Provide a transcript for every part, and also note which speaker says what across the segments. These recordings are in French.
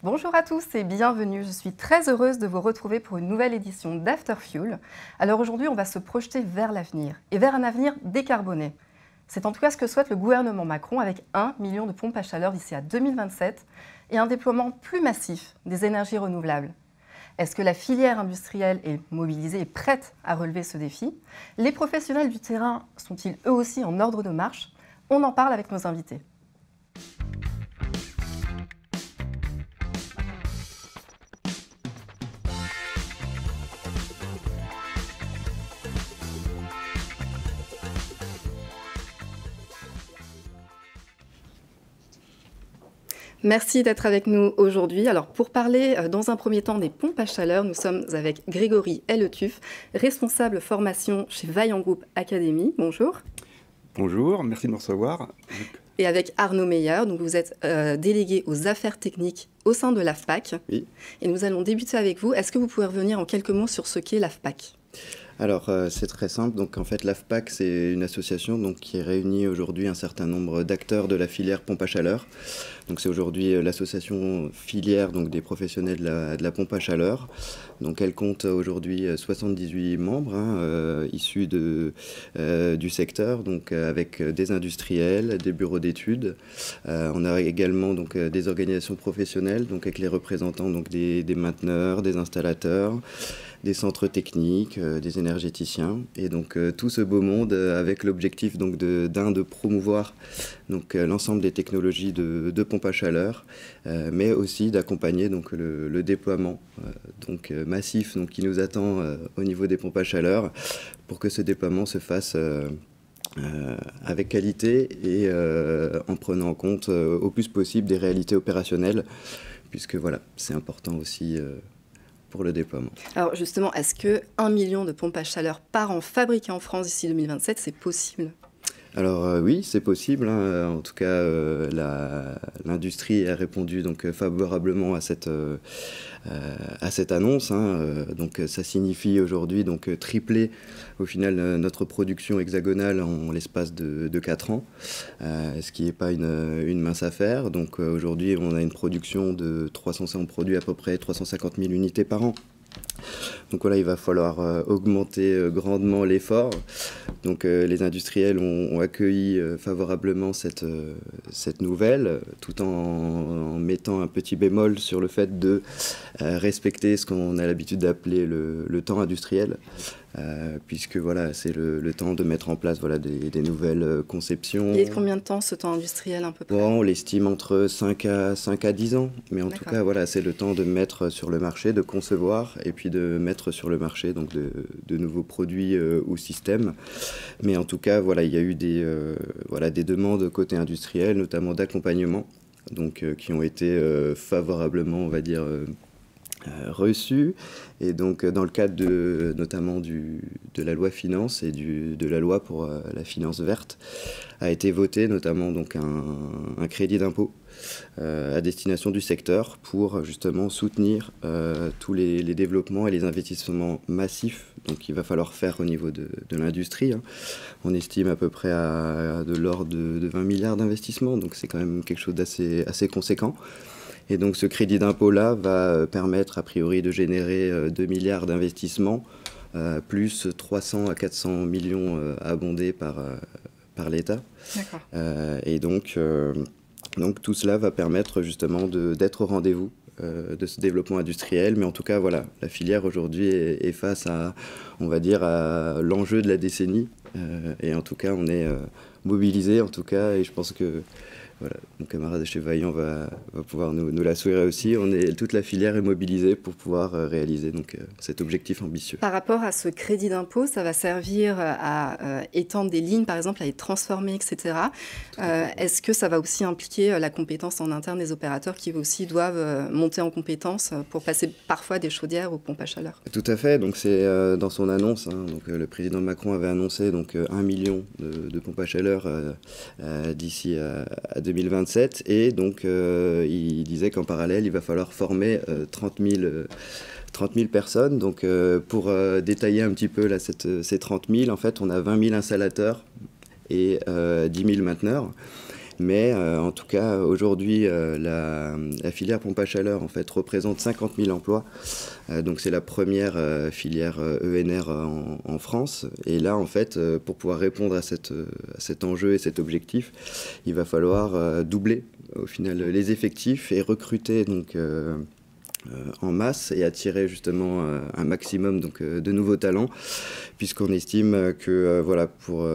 Speaker 1: Bonjour à tous et bienvenue. Je suis très heureuse de vous retrouver pour une nouvelle édition d'After Fuel. Alors aujourd'hui, on va se projeter vers l'avenir et vers un avenir décarboné. C'est en tout cas ce que souhaite le gouvernement Macron avec 1 million de pompes à chaleur d'ici à 2027 et un déploiement plus massif des énergies renouvelables. Est-ce que la filière industrielle est mobilisée et prête à relever ce défi? Les professionnels du terrain sont-ils eux aussi en ordre de marche? On en parle avec nos invités. Merci d'être avec nous aujourd'hui. Alors pour parler dans un premier temps des pompes à chaleur, nous sommes avec Grégory Elletuf, responsable formation chez Vaillant Group Academy. Bonjour.
Speaker 2: Bonjour, merci de me recevoir.
Speaker 1: Et avec Arnaud Meyer, donc vous êtes délégué aux affaires techniques au sein de l'AFPAC.
Speaker 2: Oui.
Speaker 1: Et nous allons débuter avec vous. Est-ce que vous pouvez revenir en quelques mots sur ce qu'est l'AFPAC?
Speaker 3: Alors c'est très simple, donc en fait l'AFPAC c'est une association donc, qui réunit aujourd'hui un certain nombre d'acteurs de la filière pompe à chaleur. Donc c'est aujourd'hui l'association filière donc, des professionnels de la pompe à chaleur. Donc elle compte aujourd'hui 78 membres issus du secteur, donc avec des industriels, des bureaux d'études. On a également donc, des organisations professionnelles, donc avec les représentants donc, des mainteneurs, des installateurs, des centres techniques, des énergéticiens, et donc tout ce beau monde avec l'objectif donc de promouvoir donc l'ensemble des technologies de pompe à chaleur, mais aussi d'accompagner donc le déploiement donc massif donc qui nous attend au niveau des pompes à chaleur pour que ce déploiement se fasse avec qualité et en prenant en compte au plus possible des réalités opérationnelles, puisque voilà, c'est important aussi pour le déploiement.
Speaker 1: Alors justement, est-ce que 1 million de pompes à chaleur par an fabriquées en France d'ici 2027, c'est possible?
Speaker 3: Alors oui, c'est possible. En tout cas, l'industrie a répondu donc favorablement à cette annonce. Donc ça signifie aujourd'hui donc tripler au final notre production hexagonale en l'espace de 4 ans, ce qui n'est pas une mince affaire. Donc aujourd'hui, on a une production de 300, on produit à peu près 350 000 unités par an. Donc voilà, il va falloir augmenter grandement l'effort. Donc les industriels ont accueilli favorablement cette nouvelle, tout en mettant un petit bémol sur le fait de respecter ce qu'on a l'habitude d'appeler le temps industriel. Puisque voilà, c'est le temps de mettre en place voilà, des nouvelles conceptions.
Speaker 1: Il y a combien de temps ce temps industriel à peu près?
Speaker 3: Bon, on l'estime entre 5 à 10 ans, mais en tout cas voilà, c'est le temps de mettre sur le marché, de concevoir et puis de mettre sur le marché donc de nouveaux produits ou systèmes. Mais en tout cas voilà, il y a eu des demandes côté industriel, notamment d'accompagnement, donc qui ont été favorablement, on va dire, reçus. Et donc dans le cadre notamment de la loi finance et de la loi pour la finance verte, a été voté notamment donc un crédit d'impôt à destination du secteur pour justement soutenir tous les développements et les investissements massifs donc qu'il va falloir faire au niveau de l'industrie. On estime à peu près à de l'ordre de 20 milliards d'investissements, donc c'est quand même quelque chose assez conséquent. Et donc ce crédit d'impôt-là va permettre a priori de générer 2 milliards d'investissements, plus 300 à 400 millions abondés par l'État. Et donc tout cela va permettre justement d'être au rendez-vous de ce développement industriel. Mais en tout cas, voilà, la filière aujourd'hui est face à, on va dire, à l'enjeu de la décennie. Et en tout cas, on est mobilisé, en tout cas, et je pense que voilà, mon camarade de chez Vaillant va pouvoir nous l'assurer aussi. Toute la filière est mobilisée pour pouvoir réaliser donc, cet objectif ambitieux.
Speaker 1: Par rapport à ce crédit d'impôt, ça va servir à étendre des lignes, par exemple, à les transformer, etc. Est-ce que ça va aussi impliquer la compétence en interne des opérateurs qui aussi doivent monter en compétence pour passer parfois des chaudières aux pompes à chaleur?
Speaker 3: Tout à fait. Donc c'est dans son annonce. Donc, le président Macron avait annoncé donc, 1 million de pompes à chaleur d'ici à 2027, et donc il disait qu'en parallèle il va falloir former 30 000 personnes. Donc pour détailler un petit peu là, ces 30 000, en fait on a 20 000 installateurs et 10 000 mainteneurs. Mais en tout cas, aujourd'hui, la filière pompe à chaleur en fait, représente 50 000 emplois. Donc c'est la première filière ENR en France. Et là, en fait, pour pouvoir répondre à cet enjeu et cet objectif, il va falloir doubler au final les effectifs et recruter donc, en masse et attirer justement un maximum donc, de nouveaux talents, puisqu'on estime que voilà, pour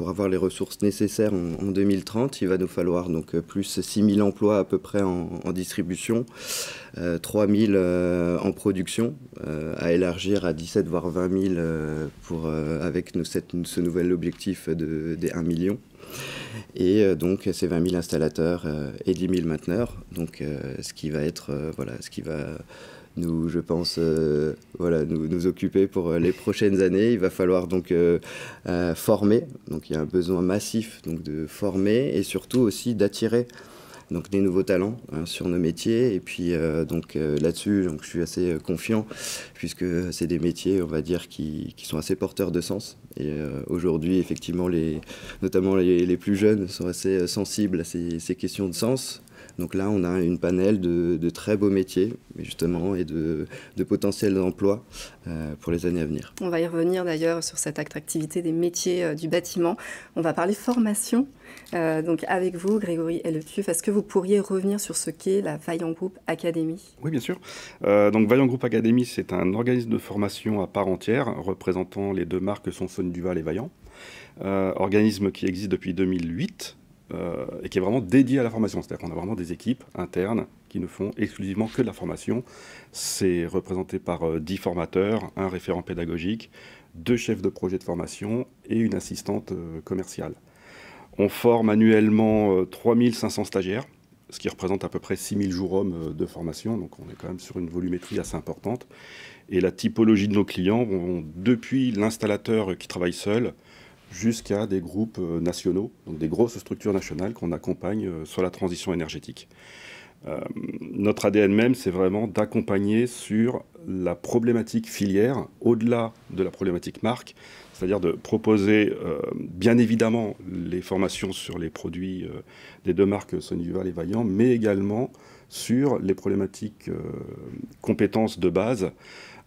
Speaker 3: avoir les ressources nécessaires en 2030, il va nous falloir donc, plus 6 000 emplois à peu près en distribution, 3 000 en production, à élargir à 17 voire 20 000 avec ce nouvel objectif des 1 million. Et donc ces 20 000 installateurs et 10 000 mainteneurs, donc ce qui va être, voilà, ce qui va nous, je pense, voilà, nous occuper pour les prochaines années. Il va falloir donc former, donc il y a un besoin massif donc, de former et surtout aussi d'attirer donc des nouveaux talents sur nos métiers. Et puis donc là-dessus, donc, je suis assez confiant puisque c'est des métiers, on va dire, qui sont assez porteurs de sens. Et aujourd'hui, effectivement, notamment les plus jeunes sont assez sensibles à ces questions de sens. Donc là, on a une panel de très beaux métiers, justement, et de potentiels emplois pour les années à venir.
Speaker 1: On va y revenir d'ailleurs sur cette attractivité des métiers du bâtiment. On va parler formation. Donc avec vous, Grégory Elletuf, est-ce que vous pourriez revenir sur ce qu'est la Vaillant Group Academy ?
Speaker 2: Oui, bien sûr. Donc Vaillant Group Academy, c'est un organisme de formation à part entière, représentant les deux marques Sonson Duval et Vaillant. Organisme qui existe depuis 2008. Et qui est vraiment dédié à la formation. C'est-à-dire qu'on a vraiment des équipes internes qui ne font exclusivement que de la formation. C'est représenté par 10 formateurs, un référent pédagogique, 2 chefs de projet de formation et une assistante commerciale. On forme annuellement 3500 stagiaires, ce qui représente à peu près 6000 jours hommes de formation. Donc on est quand même sur une volumétrie assez importante. Et la typologie de nos clients vont depuis l'installateur qui travaille seul, jusqu'à des groupes nationaux, donc des grosses structures nationales qu'on accompagne sur la transition énergétique. Notre ADN même, c'est vraiment d'accompagner sur la problématique filière, au-delà de la problématique marque, c'est-à-dire de proposer bien évidemment les formations sur les produits des deux marques Sonson Duval et Vaillant, mais également sur les problématiques compétences de base,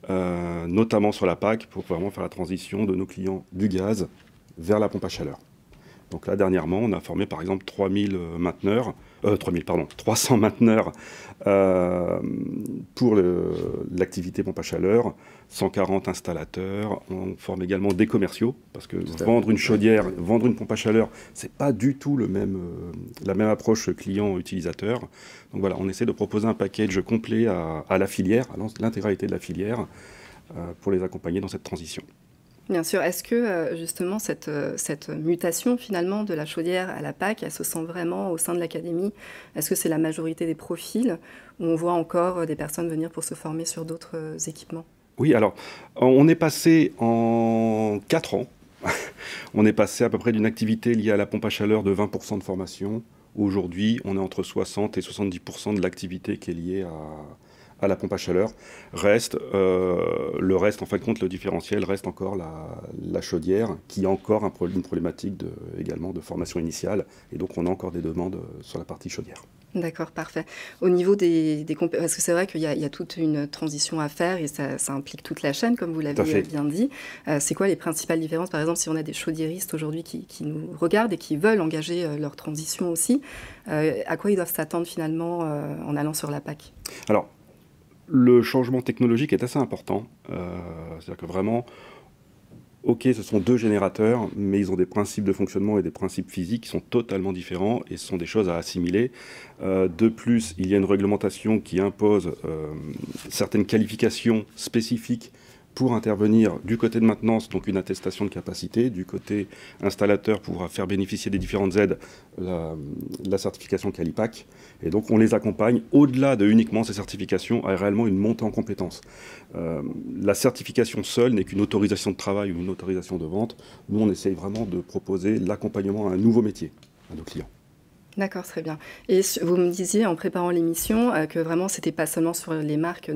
Speaker 2: notamment sur la PAC, pour vraiment faire la transition de nos clients du gaz vers la pompe à chaleur. Donc là, dernièrement, on a formé par exemple 300 mainteneurs pour l'activité pompe à chaleur, 140 installateurs. On forme également des commerciaux, parce que vendre une chaudière, vendre une pompe à chaleur, c'est pas du tout la même approche client-utilisateur. Donc voilà, on essaie de proposer un package complet à la filière, à l'intégralité de la filière, pour les accompagner dans cette transition.
Speaker 1: Bien sûr. Est-ce que justement cette mutation finalement de la chaudière à la PAC, elle se sent vraiment au sein de l'académie? Est-ce que c'est la majorité des profils ou on voit encore des personnes venir pour se former sur d'autres équipements?
Speaker 2: Oui, alors on est passé en 4 ans, on est passé à peu près d'une activité liée à la pompe à chaleur de 20% de formation. Aujourd'hui, on est entre 60 et 70% de l'activité qui est liée à la pompe à chaleur. Le reste, en fin de compte, le différentiel reste encore la chaudière, qui a encore une problématique également de formation initiale. Et donc, on a encore des demandes sur la partie chaudière.
Speaker 1: D'accord, parfait. Au niveau des parce que c'est vrai qu'il y a toute une transition à faire et ça implique toute la chaîne, comme vous l'avez bien dit. C'est quoi les principales différences? Par exemple, si on a des chaudiéristes aujourd'hui qui nous regardent et qui veulent engager leur transition aussi, à quoi ils doivent s'attendre finalement en allant sur la PAC?
Speaker 2: Alors, le changement technologique est assez important. C'est-à-dire que vraiment, ok, ce sont 2 générateurs, mais ils ont des principes de fonctionnement et des principes physiques qui sont totalement différents et ce sont des choses à assimiler. De plus, il y a une réglementation qui impose certaines qualifications spécifiques pour intervenir du côté de maintenance, donc une attestation de capacité, du côté installateur pour faire bénéficier des différentes aides, la certification Qualipac. Et donc on les accompagne au-delà de uniquement ces certifications à réellement une montée en compétences. La certification seule n'est qu'une autorisation de travail ou une autorisation de vente. Nous, on essaye vraiment de proposer l'accompagnement à un nouveau métier à nos clients.
Speaker 1: D'accord, très bien. Et vous me disiez en préparant l'émission que vraiment c'était pas seulement sur les marques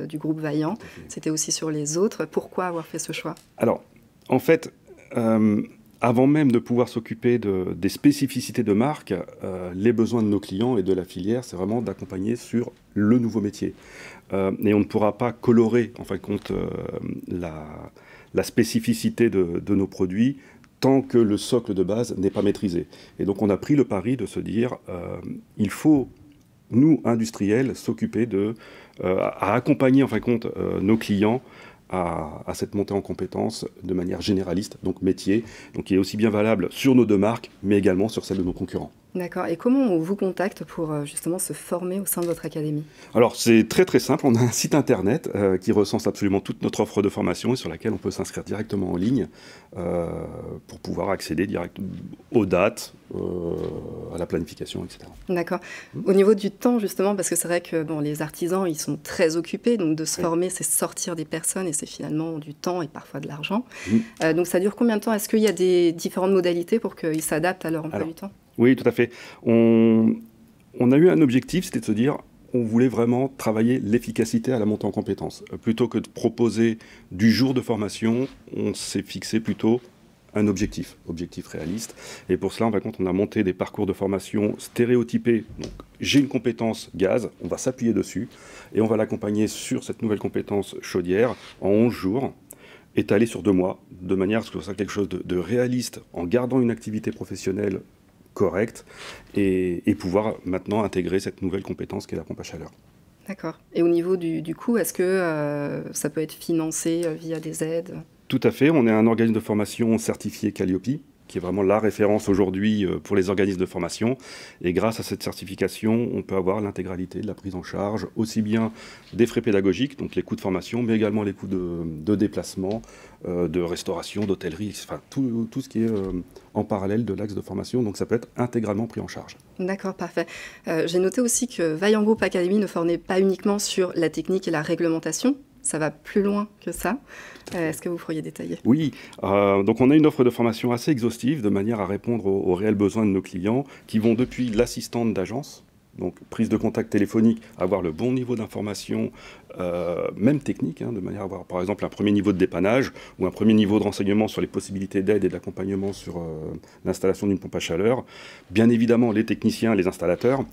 Speaker 1: du groupe Vaillant, c'était aussi sur les autres. Pourquoi avoir fait ce choix?
Speaker 2: Alors, en fait, avant même de pouvoir s'occuper des spécificités de marque, les besoins de nos clients et de la filière, c'est vraiment d'accompagner sur le nouveau métier. Et on ne pourra pas colorer, en fin de compte, la spécificité de nos produits tant que le socle de base n'est pas maîtrisé. Et donc on a pris le pari de se dire, il faut, nous, industriels, s'occuper à accompagner, en fin de compte, nos clients à cette montée en compétences de manière généraliste, donc métier, donc qui est aussi bien valable sur nos deux marques, mais également sur celle de nos concurrents.
Speaker 1: D'accord. Et comment on vous contacte pour justement se former au sein de votre académie?
Speaker 2: Alors c'est très très simple, on a un site internet qui recense absolument toute notre offre de formation et sur laquelle on peut s'inscrire directement en ligne pour pouvoir accéder direct aux dates, à la planification, etc.
Speaker 1: D'accord. Au niveau du temps justement, parce que c'est vrai que bon, les artisans ils sont très occupés, donc de se former c'est sortir des personnes et c'est finalement du temps et parfois de l'argent. Donc ça dure combien de temps? Est-ce qu'il y a des différentes modalités pour qu'ils s'adaptent à leur emploi du temps?
Speaker 2: Oui, tout à fait. On a eu un objectif, c'était de se dire, on voulait vraiment travailler l'efficacité à la montée en compétences. Plutôt que de proposer du jour de formation, on s'est fixé plutôt un objectif réaliste. Et pour cela, on a monté des parcours de formation stéréotypés. Donc, j'ai une compétence gaz, on va s'appuyer dessus, et on va l'accompagner sur cette nouvelle compétence chaudière en 11 jours, étalée sur 2 mois, de manière à ce que ce soit quelque chose de réaliste, en gardant une activité professionnelle correcte et pouvoir maintenant intégrer cette nouvelle compétence qui est la pompe à chaleur.
Speaker 1: D'accord. Et au niveau du coût, est-ce que ça peut être financé via des aides?
Speaker 2: Tout à fait. On est un organisme de formation certifié Calliope, qui est vraiment la référence aujourd'hui pour les organismes de formation. Et grâce à cette certification, on peut avoir l'intégralité de la prise en charge, aussi bien des frais pédagogiques, donc les coûts de formation, mais également les coûts de déplacement, de restauration, d'hôtellerie, enfin tout ce qui est en parallèle de l'axe de formation. Donc ça peut être intégralement pris en charge.
Speaker 1: D'accord, parfait. J'ai noté aussi que Vaillant Group Academy ne formait pas uniquement sur la technique et la réglementation. Ça va plus loin que ça. Est-ce que vous pourriez détailler?
Speaker 2: Oui, donc on a une offre de formation assez exhaustive de manière à répondre aux réels besoins de nos clients qui vont depuis l'assistante d'agence, donc prise de contact téléphonique, avoir le bon niveau d'information, même technique, de manière à avoir par exemple un premier niveau de dépannage ou un premier niveau de renseignement sur les possibilités d'aide et d'accompagnement sur l'installation d'une pompe à chaleur. Bien évidemment les techniciens, les installateurs,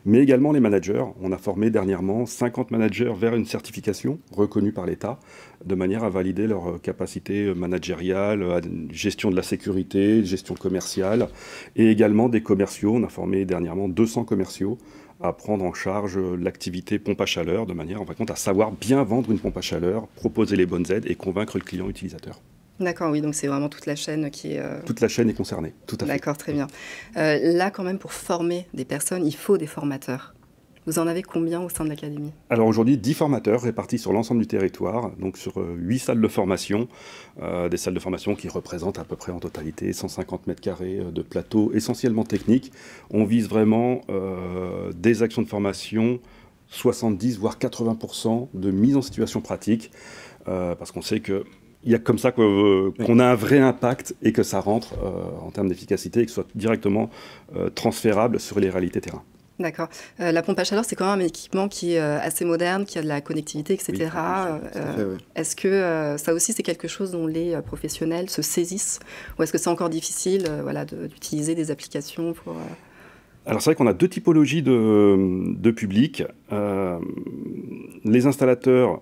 Speaker 2: mais également les managers. On a formé dernièrement 50 managers vers une certification reconnue par l'État, de manière à valider leur capacité managériale, gestion de la sécurité, gestion commerciale, et également des commerciaux. On a formé dernièrement 200 commerciaux à prendre en charge l'activité pompe à chaleur, de manière, en fin de compte, à savoir bien vendre une pompe à chaleur, proposer les bonnes aides et convaincre le client utilisateur.
Speaker 1: D'accord, oui, donc c'est vraiment toute la chaîne qui est...
Speaker 2: Toute la chaîne est concernée, tout à fait.
Speaker 1: D'accord, très bien. Là, quand même, pour former des personnes, il faut des formateurs. Vous en avez combien au sein de l'académie?
Speaker 2: Alors aujourd'hui, 10 formateurs répartis sur l'ensemble du territoire, donc sur 8 salles de formation, des salles de formation qui représentent à peu près en totalité 150 mètres carrés de plateau essentiellement techniques. On vise vraiment des actions de formation, 70 voire 80% de mise en situation pratique, parce qu'on sait que il y a comme ça qu'on a un vrai impact et que ça rentre en termes d'efficacité et que ce soit directement transférable sur les réalités terrain.
Speaker 1: D'accord. La pompe à chaleur, c'est quand même un équipement qui est assez moderne, qui a de la connectivité, etc.
Speaker 3: Oui, oui.
Speaker 1: Est-ce que ça aussi, c'est quelque chose dont les professionnels se saisissent? Ou est-ce que c'est encore difficile d'utiliser des applications pour...
Speaker 2: Alors c'est vrai qu'on a 2 typologies de publics. Les installateurs,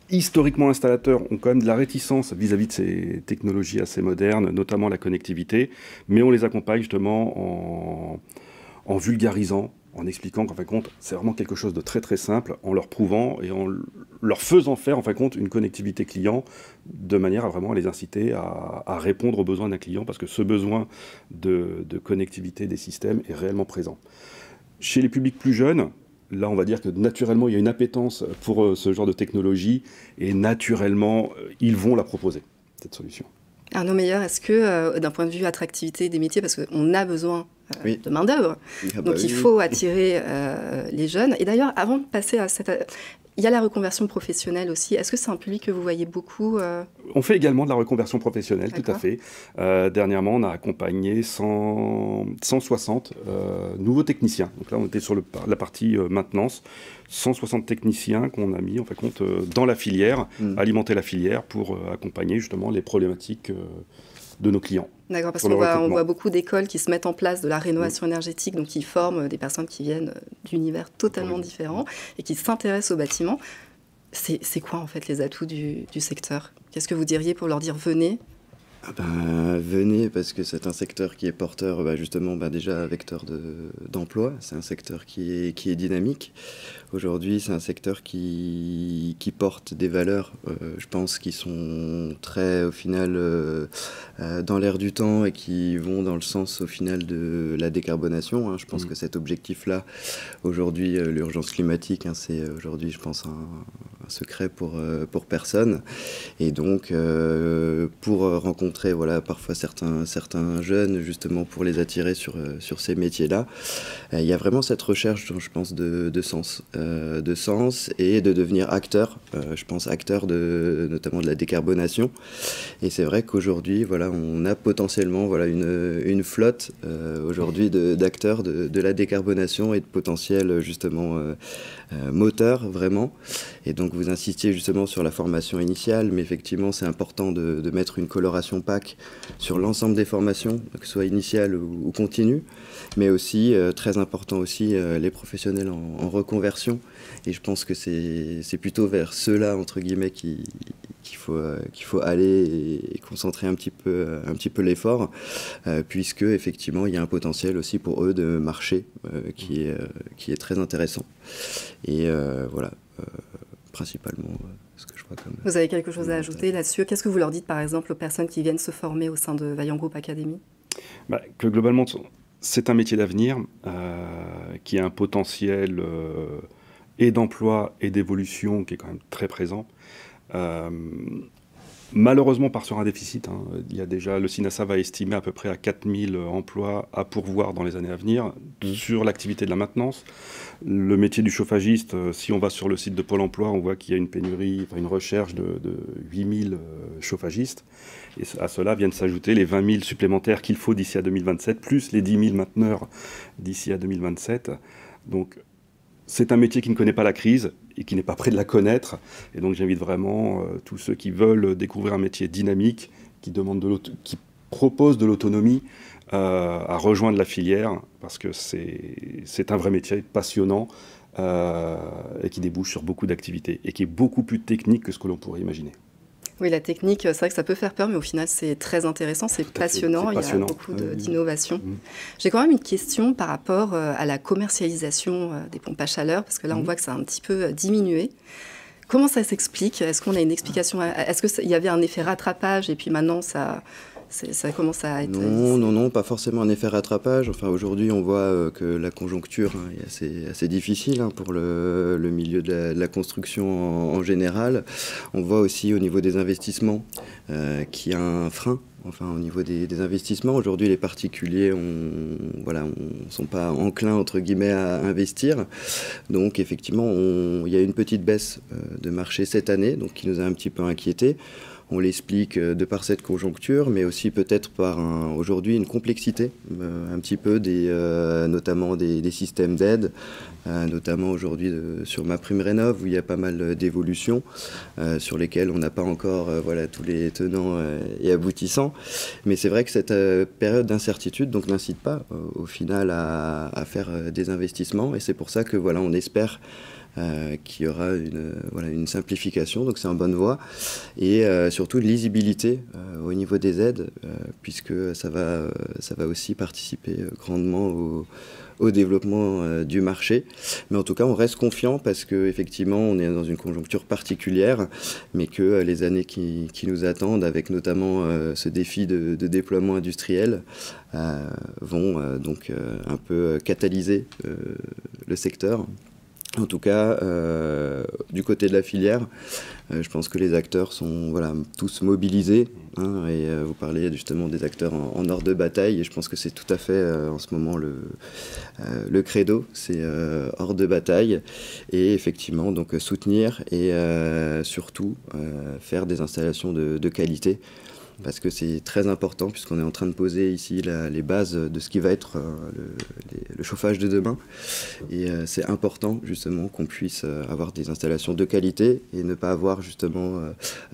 Speaker 2: historiquement installateurs, ont quand même de la réticence vis-à-vis de ces technologies assez modernes, notamment la connectivité, mais on les accompagne justement en vulgarisant, en expliquant qu'en fin de compte, c'est vraiment quelque chose de très très simple, en leur prouvant et en leur faisant faire en fin de compte une connectivité client, de manière à vraiment les inciter à répondre aux besoins d'un client, parce que ce besoin de connectivité des systèmes est réellement présent. Chez les publics plus jeunes, là on va dire que naturellement il y a une appétence pour ce genre de technologie, et naturellement ils vont la proposer, cette solution.
Speaker 1: Arnaud Meyer, est-ce que d'un point de vue attractivité des métiers, parce qu'on a besoin de main-d'œuvre, donc il faut attirer les jeunes. Et d'ailleurs, avant de passer à cette... Il y a la reconversion professionnelle aussi. Est-ce que c'est un public que vous voyez beaucoup
Speaker 2: On fait également de la reconversion professionnelle, tout à fait. Dernièrement, on a accompagné 160 nouveaux techniciens. Donc là, on était sur la partie maintenance. 160 techniciens qu'on a mis en fait, compte, dans la filière, alimenter la filière pour accompagner justement les problématiques de nos clients.
Speaker 1: D'accord, parce qu'on voit beaucoup d'écoles qui se mettent en place de la rénovation énergétique, donc qui forment des personnes qui viennent d'univers totalement différents et qui s'intéressent au bâtiment. C'est quoi en fait les atouts du secteur? Qu'est-ce que vous diriez pour leur dire venez?
Speaker 3: Venez, parce que c'est un secteur qui est porteur, justement, déjà vecteur d'emploi. C'est un secteur qui est dynamique. Aujourd'hui, c'est un secteur qui porte des valeurs, je pense, qui sont très, au final, dans l'air du temps et qui vont dans le sens, au final, de la décarbonation. Hein. Je pense que cet objectif-là, aujourd'hui, l'urgence climatique, c'est aujourd'hui, je pense, un secret pour personne. Et donc, pour rencontrer parfois certains jeunes, justement, pour les attirer sur ces métiers-là, il y a vraiment cette recherche, je pense, de sens et de devenir acteur, je pense acteur notamment de la décarbonation. Et c'est vrai qu'aujourd'hui, on a potentiellement une flotte aujourd'hui d'acteurs de la décarbonation et de potentiels, justement, moteurs, vraiment. Et donc, vous insistiez justement sur la formation initiale, mais effectivement, c'est important de mettre une coloration PAC sur l'ensemble des formations, que ce soit initiale ou continue, mais aussi, très important aussi, les professionnels en reconversion. Et je pense que c'est plutôt vers ceux-là, entre guillemets, qu'il faut aller et concentrer un petit peu l'effort, puisque effectivement, il y a un potentiel aussi pour eux de marché qui est très intéressant. Et principalement ce que je vois comme...
Speaker 1: Vous avez quelque chose à ajouter là-dessus? Qu'est-ce que vous leur dites, par exemple, aux personnes qui viennent se former au sein de Vaillant Group Academy?
Speaker 2: Que globalement, c'est un métier d'avenir qui a un potentiel et d'emploi et d'évolution qui est quand même très présent. Malheureusement, on part sur un déficit. Hein. Il y a déjà, le CINASA va estimer à peu près à 4000 emplois à pourvoir dans les années à venir sur l'activité de la maintenance. Le métier du chauffagiste, si on va sur le site de Pôle emploi, on voit qu'il y a une pénurie, une recherche de 8000 chauffagistes. Et à cela viennent s'ajouter les 20 000 supplémentaires qu'il faut d'ici à 2027, plus les 10 000 mainteneurs d'ici à 2027. Donc, c'est un métier qui ne connaît pas la crise et qui n'est pas prêt de la connaître. Et donc j'invite vraiment tous ceux qui veulent découvrir un métier dynamique, qui propose de l'autonomie, à rejoindre la filière, parce que c'est un vrai métier passionnant et qui débouche sur beaucoup d'activités et qui est beaucoup plus technique que ce que l'on pourrait imaginer.
Speaker 1: Oui, la technique, c'est vrai que ça peut faire peur, mais au final, c'est très intéressant, c'est passionnant, il y a beaucoup d'innovation. J'ai quand même une question par rapport à la commercialisation des pompes à chaleur, parce que là, on voit que ça a un petit peu diminué. Comment ça s'explique? Est-ce qu'on a une explication? Est-ce qu'il y avait un effet rattrapage et puis maintenant, ça commence à être...
Speaker 3: Non, pas forcément un effet rattrapage. Enfin, aujourd'hui, on voit que la conjoncture est assez difficile pour le milieu de la construction en général. On voit aussi au niveau des investissements qu'il y a un frein. Enfin, au niveau des investissements, aujourd'hui, les particuliers sont pas enclins, entre guillemets, à investir. Donc, effectivement, il y a une petite baisse de marché cette année, donc qui nous a un petit peu inquiétés. On l'explique de par cette conjoncture, mais aussi peut-être par aujourd'hui une complexité, un petit peu notamment des systèmes d'aide, notamment aujourd'hui sur MaPrimeRénov', où il y a pas mal d'évolutions, sur lesquelles on n'a pas encore tous les tenants et aboutissants. Mais c'est vrai que cette période d'incertitude n'incite pas au final à faire des investissements, et c'est pour ça que on espère qu'il y aura une simplification, donc c'est en bonne voie, et surtout une lisibilité au niveau des aides, puisque ça va aussi participer grandement au développement du marché. Mais en tout cas, on reste confiant parce qu'effectivement, on est dans une conjoncture particulière, mais que les années qui nous attendent, avec notamment ce défi de déploiement industriel, vont donc un peu catalyser le secteur. En tout cas, du côté de la filière, je pense que les acteurs sont tous mobilisés. Et vous parliez justement des acteurs en ordre de bataille, et je pense que c'est tout à fait en ce moment le credo, c'est hors de bataille. Et effectivement, donc soutenir et surtout faire des installations de qualité. parce que c'est très important puisqu'on est en train de poser ici les bases de ce qui va être le chauffage de demain. Et c'est important justement qu'on puisse avoir des installations de qualité et ne pas avoir justement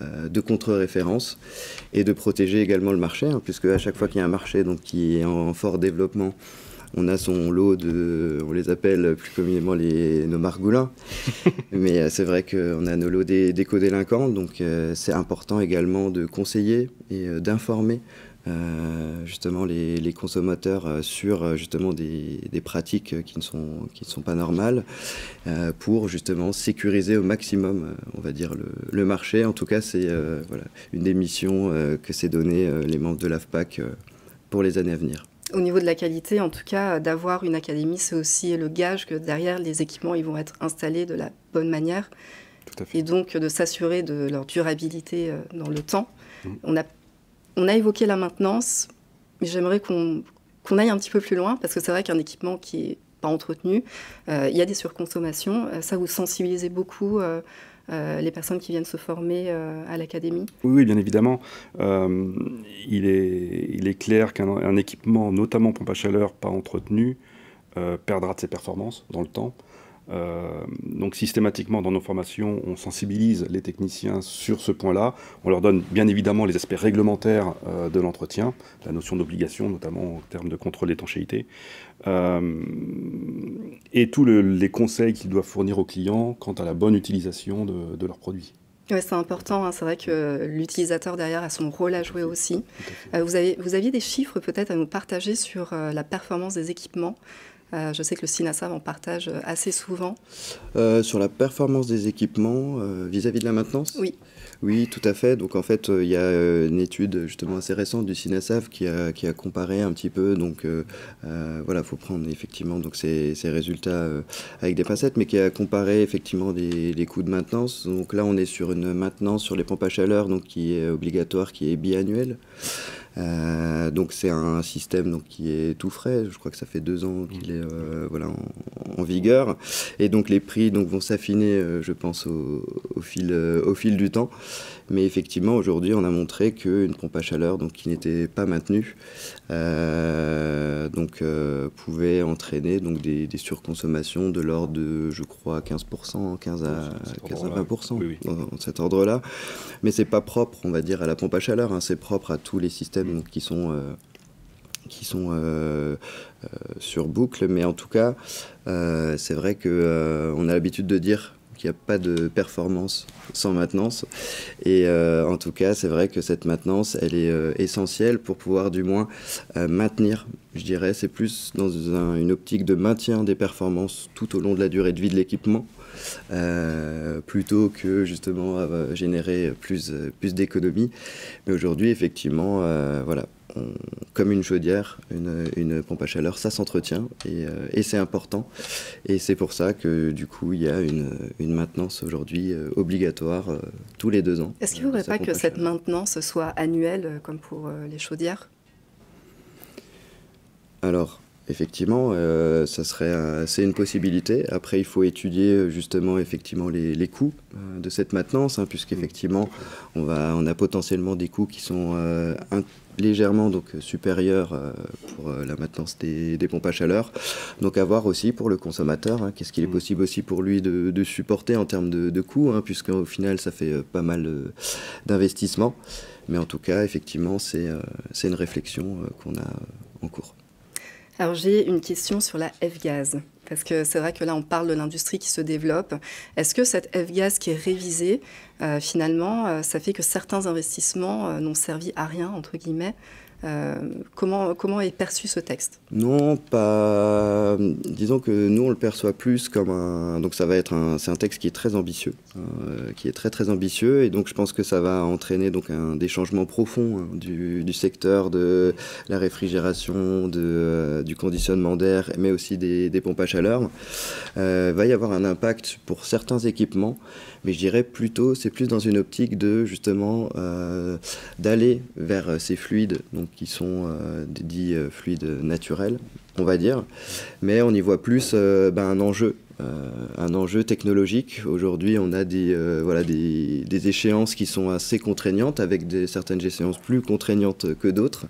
Speaker 3: de contre-référence et de protéger également le marché, hein, puisque à chaque fois qu'il y a un marché donc, qui est en fort développement, on a son lot on les appelle plus communément nos margoulins, mais c'est vrai qu'on a nos lots d'éco-délinquants, donc c'est important également de conseiller et d'informer justement les consommateurs sur justement des pratiques qui ne sont pas normales pour justement sécuriser au maximum, on va dire, le marché. En tout cas, c'est voilà, une des missions que s'est donnée les membres de l'AFPAC pour les années à venir.
Speaker 1: Au niveau de la qualité, en tout cas, d'avoir une académie, c'est aussi le gage que derrière, les équipements ils vont être installés de la bonne manière.
Speaker 2: Tout à fait.
Speaker 1: Et donc de s'assurer de leur durabilité dans le temps. On a évoqué la maintenance, mais j'aimerais qu'on aille un petit peu plus loin, parce que c'est vrai qu'un équipement qui n'est pas entretenu, il y a des surconsommations. Ça, vous sensibilisez beaucoup les personnes qui viennent se former à l'académie?
Speaker 2: Oui, bien évidemment. Il est clair qu'un équipement, notamment pompe à chaleur, pas entretenu, perdra de ses performances dans le temps. Donc systématiquement dans nos formations, on sensibilise les techniciens sur ce point-là. On leur donne bien évidemment les aspects réglementaires de l'entretien, la notion d'obligation, notamment en termes de contrôle d'étanchéité, et tous les conseils qu'ils doivent fournir aux clients quant à la bonne utilisation de leurs produits.
Speaker 1: Ouais, c'est important, hein. C'est vrai que l'utilisateur derrière a son rôle à jouer aussi. Vous aviez des chiffres peut-être à nous partager sur la performance des équipements. Je sais que le CINASAV en partage assez souvent.
Speaker 3: Sur la performance des équipements vis-à-vis de la maintenance ?
Speaker 1: Oui.
Speaker 3: Oui, tout à fait. Donc en fait, il y a une étude justement assez récente du CINASAV qui a comparé un petit peu. Donc voilà, faut prendre effectivement donc ces résultats avec des pincettes, mais qui a comparé effectivement les coûts de maintenance. Donc là, on est sur une maintenance sur les pompes à chaleur, donc qui est obligatoire, qui est biannuelle. Donc c'est un système donc, qui est tout frais, je crois que ça fait 2 ans qu'il est voilà, en vigueur, et donc les prix donc, vont s'affiner je pense au fil du temps, mais effectivement aujourd'hui on a montré qu'une pompe à chaleur donc, qui n'était pas maintenue pouvait entraîner donc, des surconsommations de l'ordre de je crois 15%, 15 à 20%, oui. Dans cet ordre-là, mais c'est pas propre on va dire à la pompe à chaleur, hein, c'est propre à tous les systèmes donc, qui sont sur boucle, mais en tout cas c'est vrai qu'on a l'habitude de dire qu'il n'y a pas de performance sans maintenance, et en tout cas c'est vrai que cette maintenance elle est essentielle pour pouvoir du moins maintenir, je dirais c'est plus dans une optique de maintien des performances tout au long de la durée de vie de l'équipement, plutôt que justement générer plus d'économies. Mais aujourd'hui effectivement voilà, comme une chaudière, une pompe à chaleur, ça s'entretient et c'est important. Et c'est pour ça que du coup, il y a une maintenance aujourd'hui obligatoire tous les 2 ans.
Speaker 1: Est-ce qu'il ne faudrait pas que cette maintenance soit annuelle comme pour les chaudières ?
Speaker 3: Alors, effectivement, c'est une possibilité. Après, il faut étudier justement effectivement les coûts de cette maintenance, hein, puisqu'effectivement, on a potentiellement des coûts qui sont légèrement donc supérieurs pour la maintenance des pompes à chaleur. Donc à voir aussi pour le consommateur, hein, qu'est-ce qu'il est possible aussi pour lui de supporter en termes de coûts, hein, puisqu'au final, ça fait pas mal d'investissements. Mais en tout cas, effectivement, c'est une réflexion qu'on a en cours.
Speaker 1: Alors j'ai une question sur la F-Gaz, parce que c'est vrai que là on parle de l'industrie qui se développe. Est-ce que cette F-Gaz qui est révisée, finalement, ça fait que certains investissements n'ont servi à rien, entre guillemets ? Comment est perçu ce texte ?
Speaker 3: Non, pas. Disons que nous on le perçoit plus comme un. Donc ça va être c'est un texte qui est très ambitieux, qui est très très ambitieux, et donc je pense que ça va entraîner donc des changements profonds, hein, du secteur de la réfrigération, du conditionnement d'air, mais aussi des pompes à chaleur. Va y avoir un impact pour certains équipements, mais je dirais plutôt c'est plus dans une optique de justement d'aller vers ces fluides donc qui sont dits fluides naturels, on va dire, mais on y voit plus un enjeu un enjeu technologique. Aujourd'hui, on a des échéances qui sont assez contraignantes, avec certaines échéances plus contraignantes que d'autres.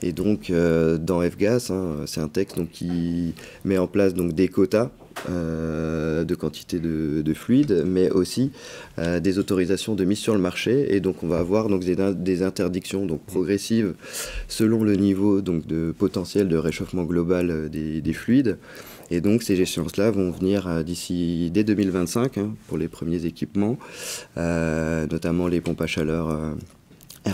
Speaker 3: Et donc, dans F-Gas, c'est un texte donc, qui met en place donc, des quotas de quantité de fluide, mais aussi des autorisations de mise sur le marché. Et donc, on va avoir donc, des interdictions donc, progressives selon le niveau donc, de potentiel de réchauffement global des fluides. Et donc, ces échéances-là vont venir dès 2025 pour les premiers équipements, notamment les pompes à chaleur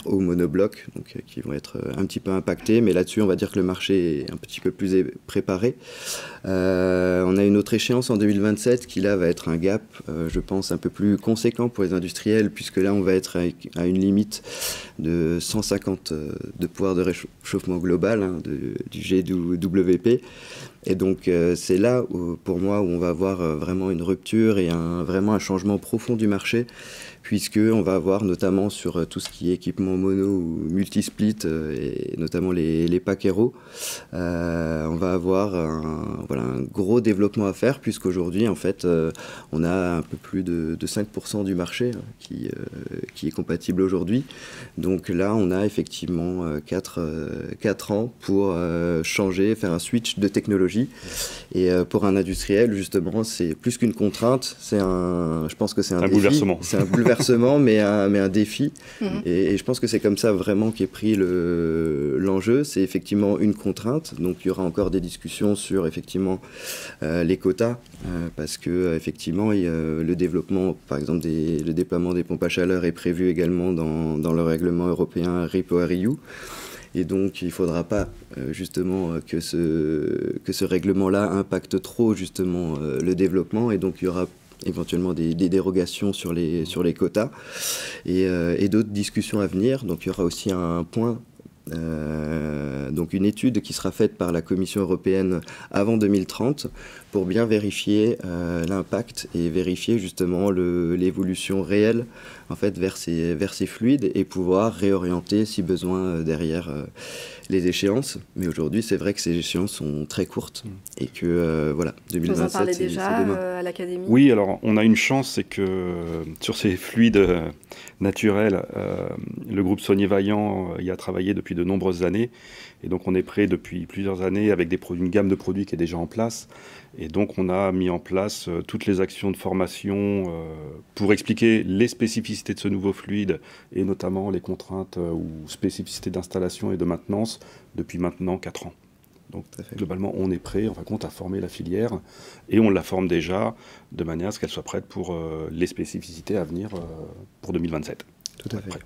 Speaker 3: RO monobloc, donc, qui vont être un petit peu impactés. Mais là-dessus, on va dire que le marché est un petit peu plus préparé. On a une autre échéance en 2027 qui, là, va être un gap, je pense, un peu plus conséquent pour les industriels, puisque là, on va être à une limite de 150 de pouvoir de réchauffement global du GWP. Et donc, c'est là, pour moi, où on va avoir vraiment une rupture et vraiment un changement profond du marché, puisqu'on va avoir notamment sur tout ce qui est équipement mono ou multisplit, et notamment les packs Aero, on va avoir un gros développement à faire, puisqu'aujourd'hui, en fait, on a un peu plus de 5% du marché qui est compatible aujourd'hui. Donc là, on a effectivement 4 ans pour changer, faire un switch de technologie. Et pour un industriel, justement, c'est plus qu'une contrainte, je pense que c'est un défi.
Speaker 2: Bouleversement.
Speaker 3: C'est un bouleversement, mais un défi. Et je pense que c'est comme ça vraiment qu'est pris l'enjeu. C'est effectivement une contrainte. Donc il y aura encore des discussions sur effectivement les quotas, parce que effectivement le développement, par exemple le déploiement des pompes à chaleur est prévu également dans le règlement européen REPowerEU. Et donc, il ne faudra pas justement que ce règlement-là impacte trop justement le développement. Et donc, il y aura éventuellement des dérogations sur les quotas et d'autres discussions à venir. Donc, il y aura aussi un point, donc une étude qui sera faite par la Commission européenne avant 2030 pour bien vérifier l'impact et vérifier justement l'évolution réelle en fait vers ces fluides et pouvoir réorienter si besoin derrière les échéances. Mais aujourd'hui, c'est vrai que ces échéances sont très courtes et que voilà, 2027,
Speaker 1: vous en parlez déjà
Speaker 3: demain.
Speaker 1: à l'Académie?
Speaker 2: Oui, alors on a une chance, c'est que sur ces fluides naturels, le groupe Saulnier-Vaillant y a travaillé depuis de nombreuses années. Et donc on est prêt depuis plusieurs années avec une gamme de produits qui est déjà en place. Et donc on a mis en place toutes les actions de formation pour expliquer les spécificités de ce nouveau fluide et notamment les contraintes ou spécificités d'installation et de maintenance depuis maintenant 4 ans. Donc globalement on est prêt en fin de compte à former la filière et on la forme déjà de manière à ce qu'elle soit prête pour les spécificités à venir pour 2027.
Speaker 3: Tout à fait. Prêt.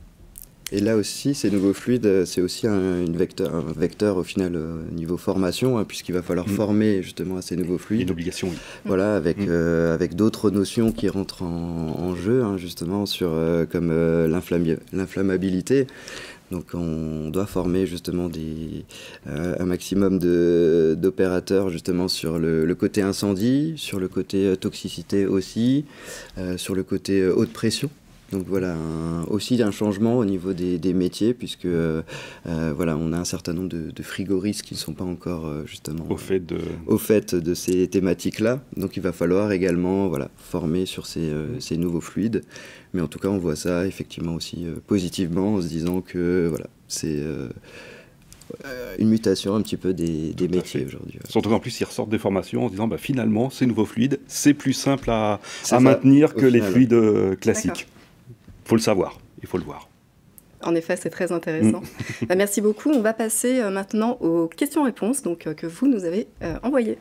Speaker 3: Et là aussi, ces nouveaux fluides, c'est aussi un vecteur au final niveau formation, puisqu'il va falloir former justement à ces nouveaux fluides.
Speaker 2: Une obligation, oui.
Speaker 3: Voilà, avec d'autres notions qui rentrent en jeu, justement, comme l'inflammabilité. Donc on doit former justement un maximum d'opérateurs justement sur le côté incendie, sur le côté toxicité aussi, sur le côté haute pression. Donc voilà, aussi un changement au niveau des métiers, puisque voilà, on a un certain nombre de frigoristes qui ne sont pas encore justement au fait de ces thématiques-là. Donc il va falloir également former sur ces nouveaux fluides. Mais en tout cas, on voit ça effectivement aussi positivement, en se disant que voilà, c'est une mutation un petit peu des métiers aujourd'hui.
Speaker 2: Surtout qu'en plus, ils ressortent des formations en se disant finalement, ces nouveaux fluides, c'est plus simple à maintenir que les fluides classiques. Il faut le savoir, il faut le voir.
Speaker 1: En effet, c'est très intéressant. Merci beaucoup. On va passer maintenant aux questions-réponses que vous nous avez envoyées.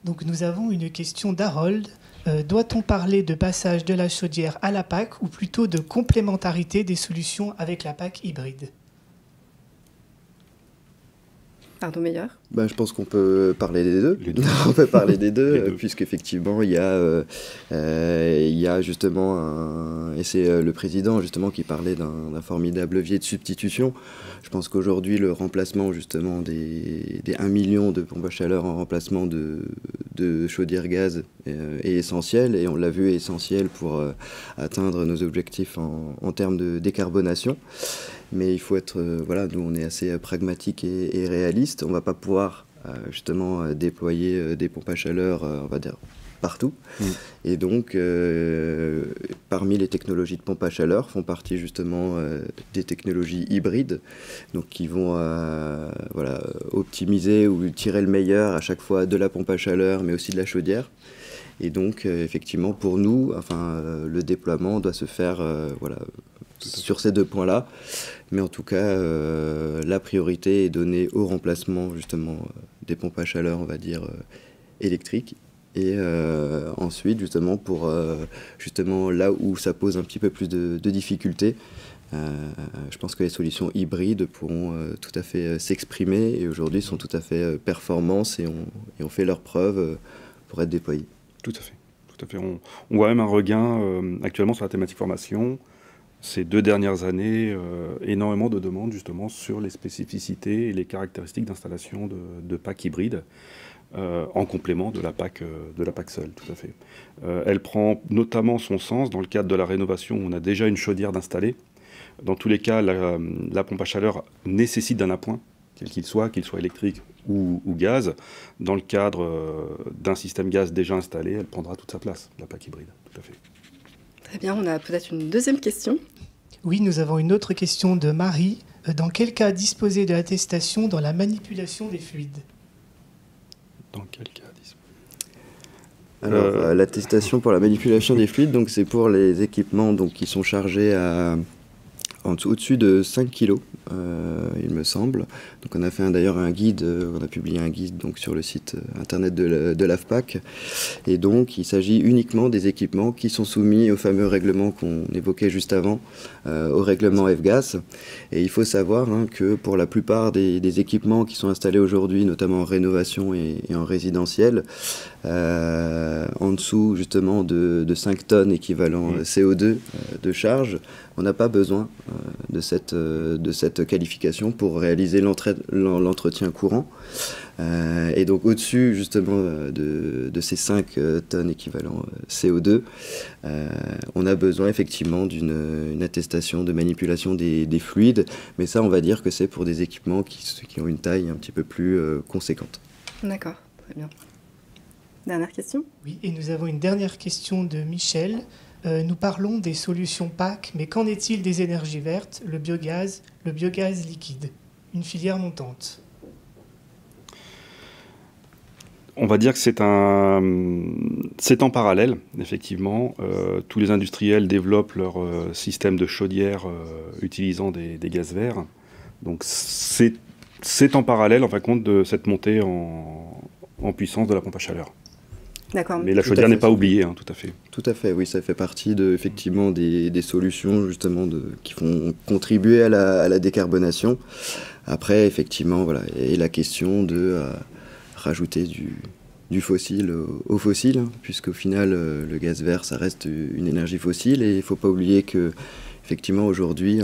Speaker 4: Donc nous avons une question d'Harold. Doit-on parler de passage de la chaudière à la PAC ou plutôt de complémentarité des solutions avec la PAC hybride ?
Speaker 1: Arnaud Meyer.
Speaker 3: Je pense qu'on peut parler des deux. On peut parler des deux, puisqu'effectivement, il y a justement et c'est le président justement qui parlait d'un formidable levier de substitution. Je pense qu'aujourd'hui, le remplacement justement des 1 million de pompes à chaleur en remplacement de chaudières gaz est essentiel, et on l'a vu, est essentiel pour atteindre nos objectifs en termes de décarbonation. mais il faut être, voilà, nous on est assez pragmatique et réaliste. On ne va pas pouvoir justement déployer des pompes à chaleur, on va dire, partout. Et donc, parmi les technologies de pompe à chaleur font partie justement des technologies hybrides, donc qui vont voilà, optimiser ou tirer le meilleur à chaque fois de la pompe à chaleur, mais aussi de la chaudière. Et donc, effectivement, pour nous, enfin, le déploiement doit se faire voilà, sur ces deux points-là. Mais en tout cas, la priorité est donnée au remplacement justement des pompes à chaleur, on va dire, électriques. Et ensuite, justement, pour justement là où ça pose un petit peu plus de difficultés, je pense que les solutions hybrides pourront tout à fait s'exprimer et aujourd'hui sont tout à fait performantes et ont fait leurs preuves pour être déployées.
Speaker 2: Tout à fait. Tout à fait. On voit même un regain actuellement sur la thématique formation. Ces 2 dernières années, énormément de demandes justement sur les spécificités et les caractéristiques d'installation de packs hybrides. En complément de la PAC seule, tout à fait. Elle prend notamment son sens dans le cadre de la rénovation où on a déjà une chaudière d'installer. Dans tous les cas, la pompe à chaleur nécessite d'un appoint, quel qu'il soit électrique ou gaz. Dans le cadre d'un système gaz déjà installé, elle prendra toute sa place, la PAC hybride, tout à fait.
Speaker 1: Très bien, on a peut-être une deuxième question.
Speaker 4: Oui, nous avons une autre question de Marie. Dans quel cas disposer de l'attestation dans la manipulation des fluides ?
Speaker 2: Dans quel cas
Speaker 3: Alors, l'attestation pour la manipulation des fluides, donc c'est pour les équipements donc, qui sont chargés au-dessus de 5 kg, il me semble. Donc on a fait d'ailleurs un guide, on a publié un guide donc, sur le site internet de l'AFPAC. Et donc il s'agit uniquement des équipements qui sont soumis au fameux règlement qu'on évoquait juste avant, au règlement F-Gas. Et il faut savoir que pour la plupart des équipements qui sont installés aujourd'hui, notamment en rénovation et en résidentiel, en dessous justement de 5 tonnes équivalent CO2 de charge, on n'a pas besoin de cette qualification pour réaliser l'entretien courant. Et donc au-dessus justement de ces 5 tonnes équivalent CO2, on a besoin effectivement d'une attestation de manipulation des fluides, mais ça on va dire que c'est pour des équipements qui ont une taille un petit peu plus conséquente.
Speaker 1: D'accord, très bien. Dernière question ?
Speaker 4: Oui, et nous avons une dernière question de Michel. Nous parlons des solutions PAC, mais qu'en est-il des énergies vertes, le biogaz liquide, une filière montante ?
Speaker 2: On va dire que c'est en parallèle, effectivement. Tous les industriels développent leur système de chaudière utilisant des gaz verts. Donc c'est en parallèle, en fin de compte, de cette montée en puissance de la pompe à chaleur.
Speaker 1: D'accord.
Speaker 2: Mais la chaudière n'est pas oubliée, tout à fait.
Speaker 3: Tout à fait, oui, ça fait partie effectivement des solutions justement qui vont contribuer à la décarbonation. Après, effectivement, voilà, et la question de rajouter du fossile au fossile, puisqu'au final, le gaz vert, ça reste une énergie fossile, et il ne faut pas oublier que effectivement aujourd'hui,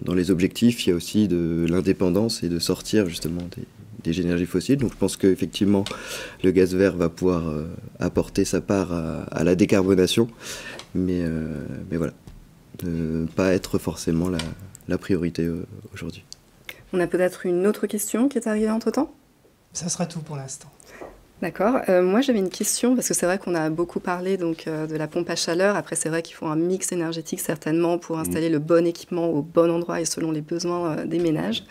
Speaker 3: dans les objectifs, il y a aussi de l'indépendance et de sortir justement des énergies fossiles. Donc je pense qu'effectivement, le gaz vert va pouvoir apporter sa part à la décarbonation, mais voilà, ne pas être forcément la priorité aujourd'hui.
Speaker 1: On a peut-être une autre question qui est arrivée entre-temps ?
Speaker 4: Ça sera tout pour l'instant.
Speaker 1: D'accord. Moi, j'avais une question, parce que c'est vrai qu'on a beaucoup parlé donc, de la pompe à chaleur. Après, c'est vrai qu'il faut un mix énergétique, certainement, pour installer le bon équipement au bon endroit et selon les besoins des ménages.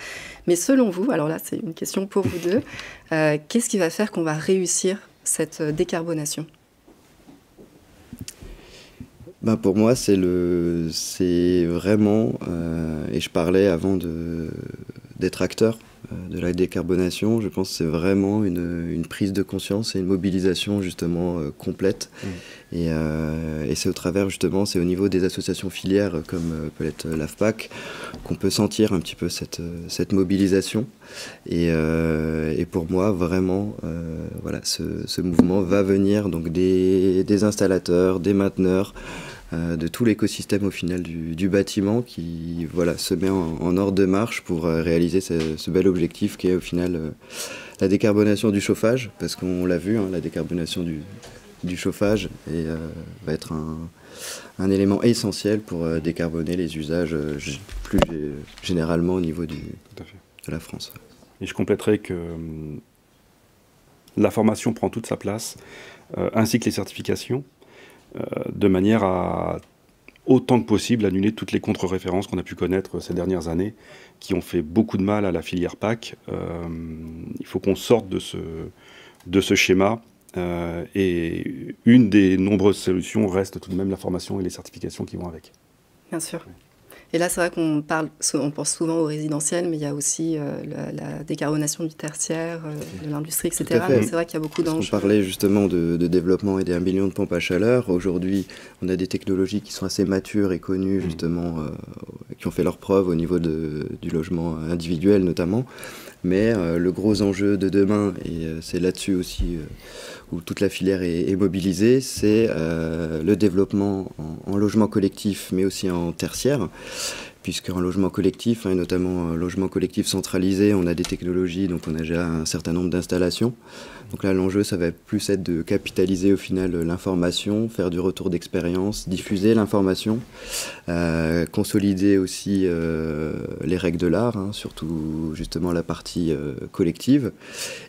Speaker 1: Mais selon vous, alors là, c'est une question pour vous deux, qu'est-ce qui va faire qu'on va réussir cette décarbonation ?
Speaker 3: Pour moi, c'est vraiment, et je parlais avant d'être acteur de la décarbonation, je pense que c'est vraiment une prise de conscience et une mobilisation justement complète. Et c'est au travers justement, c'est au niveau des associations filières comme peut être l'AFPAC qu'on peut sentir un petit peu cette mobilisation. Et pour moi, vraiment, voilà, ce mouvement va venir donc des installateurs, des mainteneurs, de tout l'écosystème au final du bâtiment qui voilà, se met en ordre de marche pour réaliser ce bel objectif qui est au final la décarbonation du chauffage, parce qu'on l'a vu, la décarbonation du chauffage va être un élément essentiel pour décarboner les usages plus généralement au niveau de la France.
Speaker 2: Et je compléterai que la formation prend toute sa place, ainsi que les certifications, de manière à autant que possible annuler toutes les contre-références qu'on a pu connaître ces dernières années, qui ont fait beaucoup de mal à la filière PAC. Il faut qu'on sorte de ce schéma, et une des nombreuses solutions reste tout de même la formation et les certifications qui vont avec.
Speaker 1: Bien sûr. Et là, c'est vrai qu'on pense souvent au résidentiel, mais il y a aussi la décarbonation du tertiaire, de l'industrie, etc. Donc c'est vrai qu'il y a beaucoup d'enjeux.
Speaker 3: On parlait justement de développement et des 1 million de pompes à chaleur. Aujourd'hui, on a des technologies qui sont assez matures et connues, justement, qui ont fait leurs preuves au niveau du logement individuel notamment. Mais le gros enjeu de demain, et c'est là-dessus aussi où toute la filière est mobilisée, c'est le développement en logement collectif, mais aussi en tertiaire, puisqu'en logement collectif, et notamment en logement collectif centralisé, on a des technologies, donc on a déjà un certain nombre d'installations. Donc là, l'enjeu, ça va plus être de capitaliser au final l'information, faire du retour d'expérience, diffuser l'information, consolider aussi les règles de l'art, surtout justement la partie collective,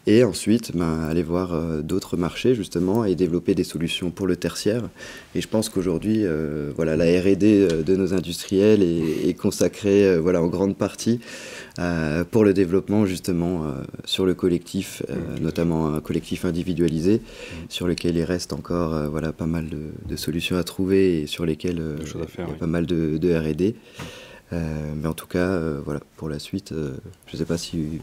Speaker 3: et ensuite aller voir d'autres marchés justement et développer des solutions pour le tertiaire. Et je pense qu'aujourd'hui, la R&D de nos industriels est consacrée en grande partie pour le développement justement sur le collectif, notamment un collectif individualisé, sur lequel il reste encore pas mal de solutions à trouver et sur lesquelles il y a pas mal de R&D. Mais en tout cas, pour la suite, je ne sais pas si...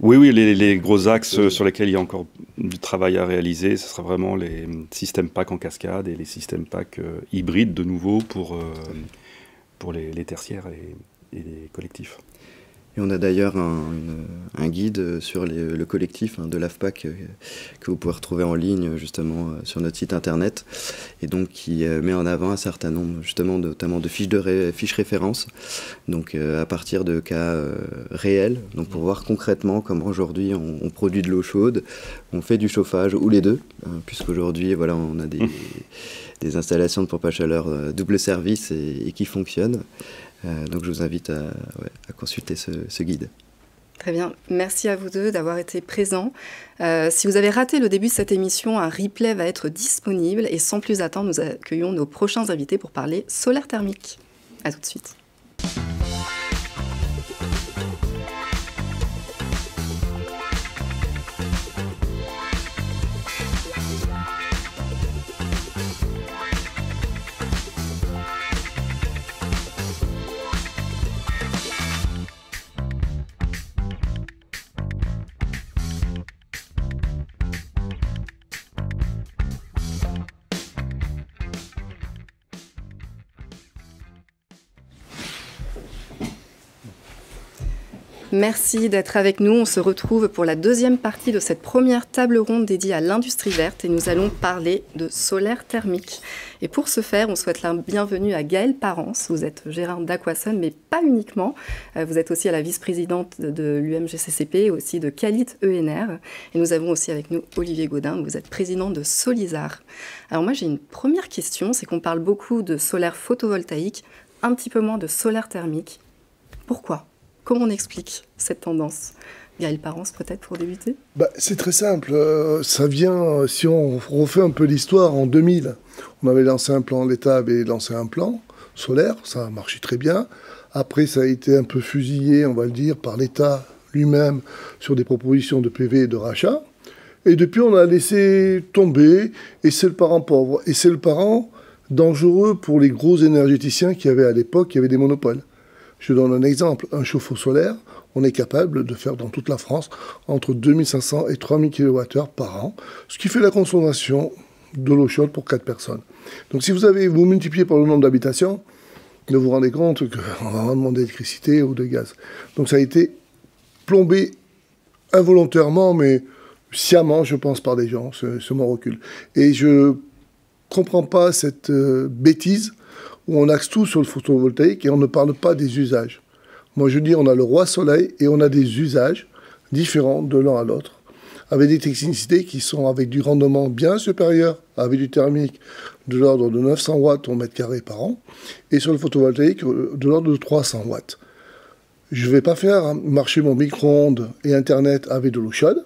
Speaker 2: Oui, les gros axes sur lesquels il y a encore du travail à réaliser, ce sera vraiment les systèmes PAC en cascade et les systèmes PAC hybrides de nouveau pour les tertiaires et les collectifs.
Speaker 3: Et on a d'ailleurs un guide sur le collectif de l'AFPAC que vous pouvez retrouver en ligne justement sur notre site internet, et donc qui met en avant un certain nombre justement notamment de fiches références, donc à partir de cas réels, donc pour voir concrètement comment aujourd'hui on produit de l'eau chaude, on fait du chauffage ou les deux, puisqu'aujourd'hui on a des installations de pompe à chaleur double service et qui fonctionnent. Donc je vous invite à consulter ce guide.
Speaker 1: Très bien, merci à vous deux d'avoir été présents. Si vous avez raté le début de cette émission, un replay va être disponible, et sans plus attendre, nous accueillons nos prochains invités pour parler solaire thermique. À tout de suite. Merci d'être avec nous. On se retrouve pour la deuxième partie de cette première table ronde dédiée à l'industrie verte, et nous allons parler de solaire thermique. Et pour ce faire, on souhaite la bienvenue à Gaëlle Parence. Vous êtes gérante d'Aquasun, mais pas uniquement. Vous êtes aussi à la vice-présidente de l'UMGCCP et aussi de Qualit ENR. Et nous avons aussi avec nous Olivier Gaudin. Vous êtes président de Solisar. Alors moi, j'ai une première question, c'est qu'on parle beaucoup de solaire photovoltaïque, un petit peu moins de solaire thermique. Pourquoi ? Comment on explique cette tendance ? Gaëlle Parence, peut-être, pour débuter ?
Speaker 5: C'est très simple. Ça vient, si on refait un peu l'histoire, en 2000, on avait lancé un plan, l'État avait lancé un plan solaire, ça a marché très bien. Après, ça a été un peu fusillé, on va le dire, par l'État lui-même sur des propositions de PV et de rachat. Et depuis, on a laissé tomber, et c'est le parent pauvre. Et c'est le parent dangereux pour les gros énergéticiens qui avaient à l'époque, qui avaient des monopoles. Je donne un exemple, un chauffe-eau solaire, on est capable de faire dans toute la France entre 2500 et 3000 kWh par an, ce qui fait la consommation de l'eau chaude pour 4 personnes. Donc si vous multipliez par le nombre d'habitations, vous vous rendez compte qu'on va vraiment demander d'électricité ou de gaz. Donc ça a été plombé involontairement, mais sciemment, je pense, par des gens, ce mon recul. Et je ne comprends pas cette bêtise où on axe tout sur le photovoltaïque et on ne parle pas des usages. Moi, je dis, on a le roi soleil et on a des usages différents de l'un à l'autre, avec des technicités qui sont avec du rendement bien supérieur, avec du thermique de l'ordre de 900 watts au mètre carré par an, et sur le photovoltaïque de l'ordre de 300 watts. Je ne vais pas faire marcher mon micro-ondes et Internet avec de l'eau chaude,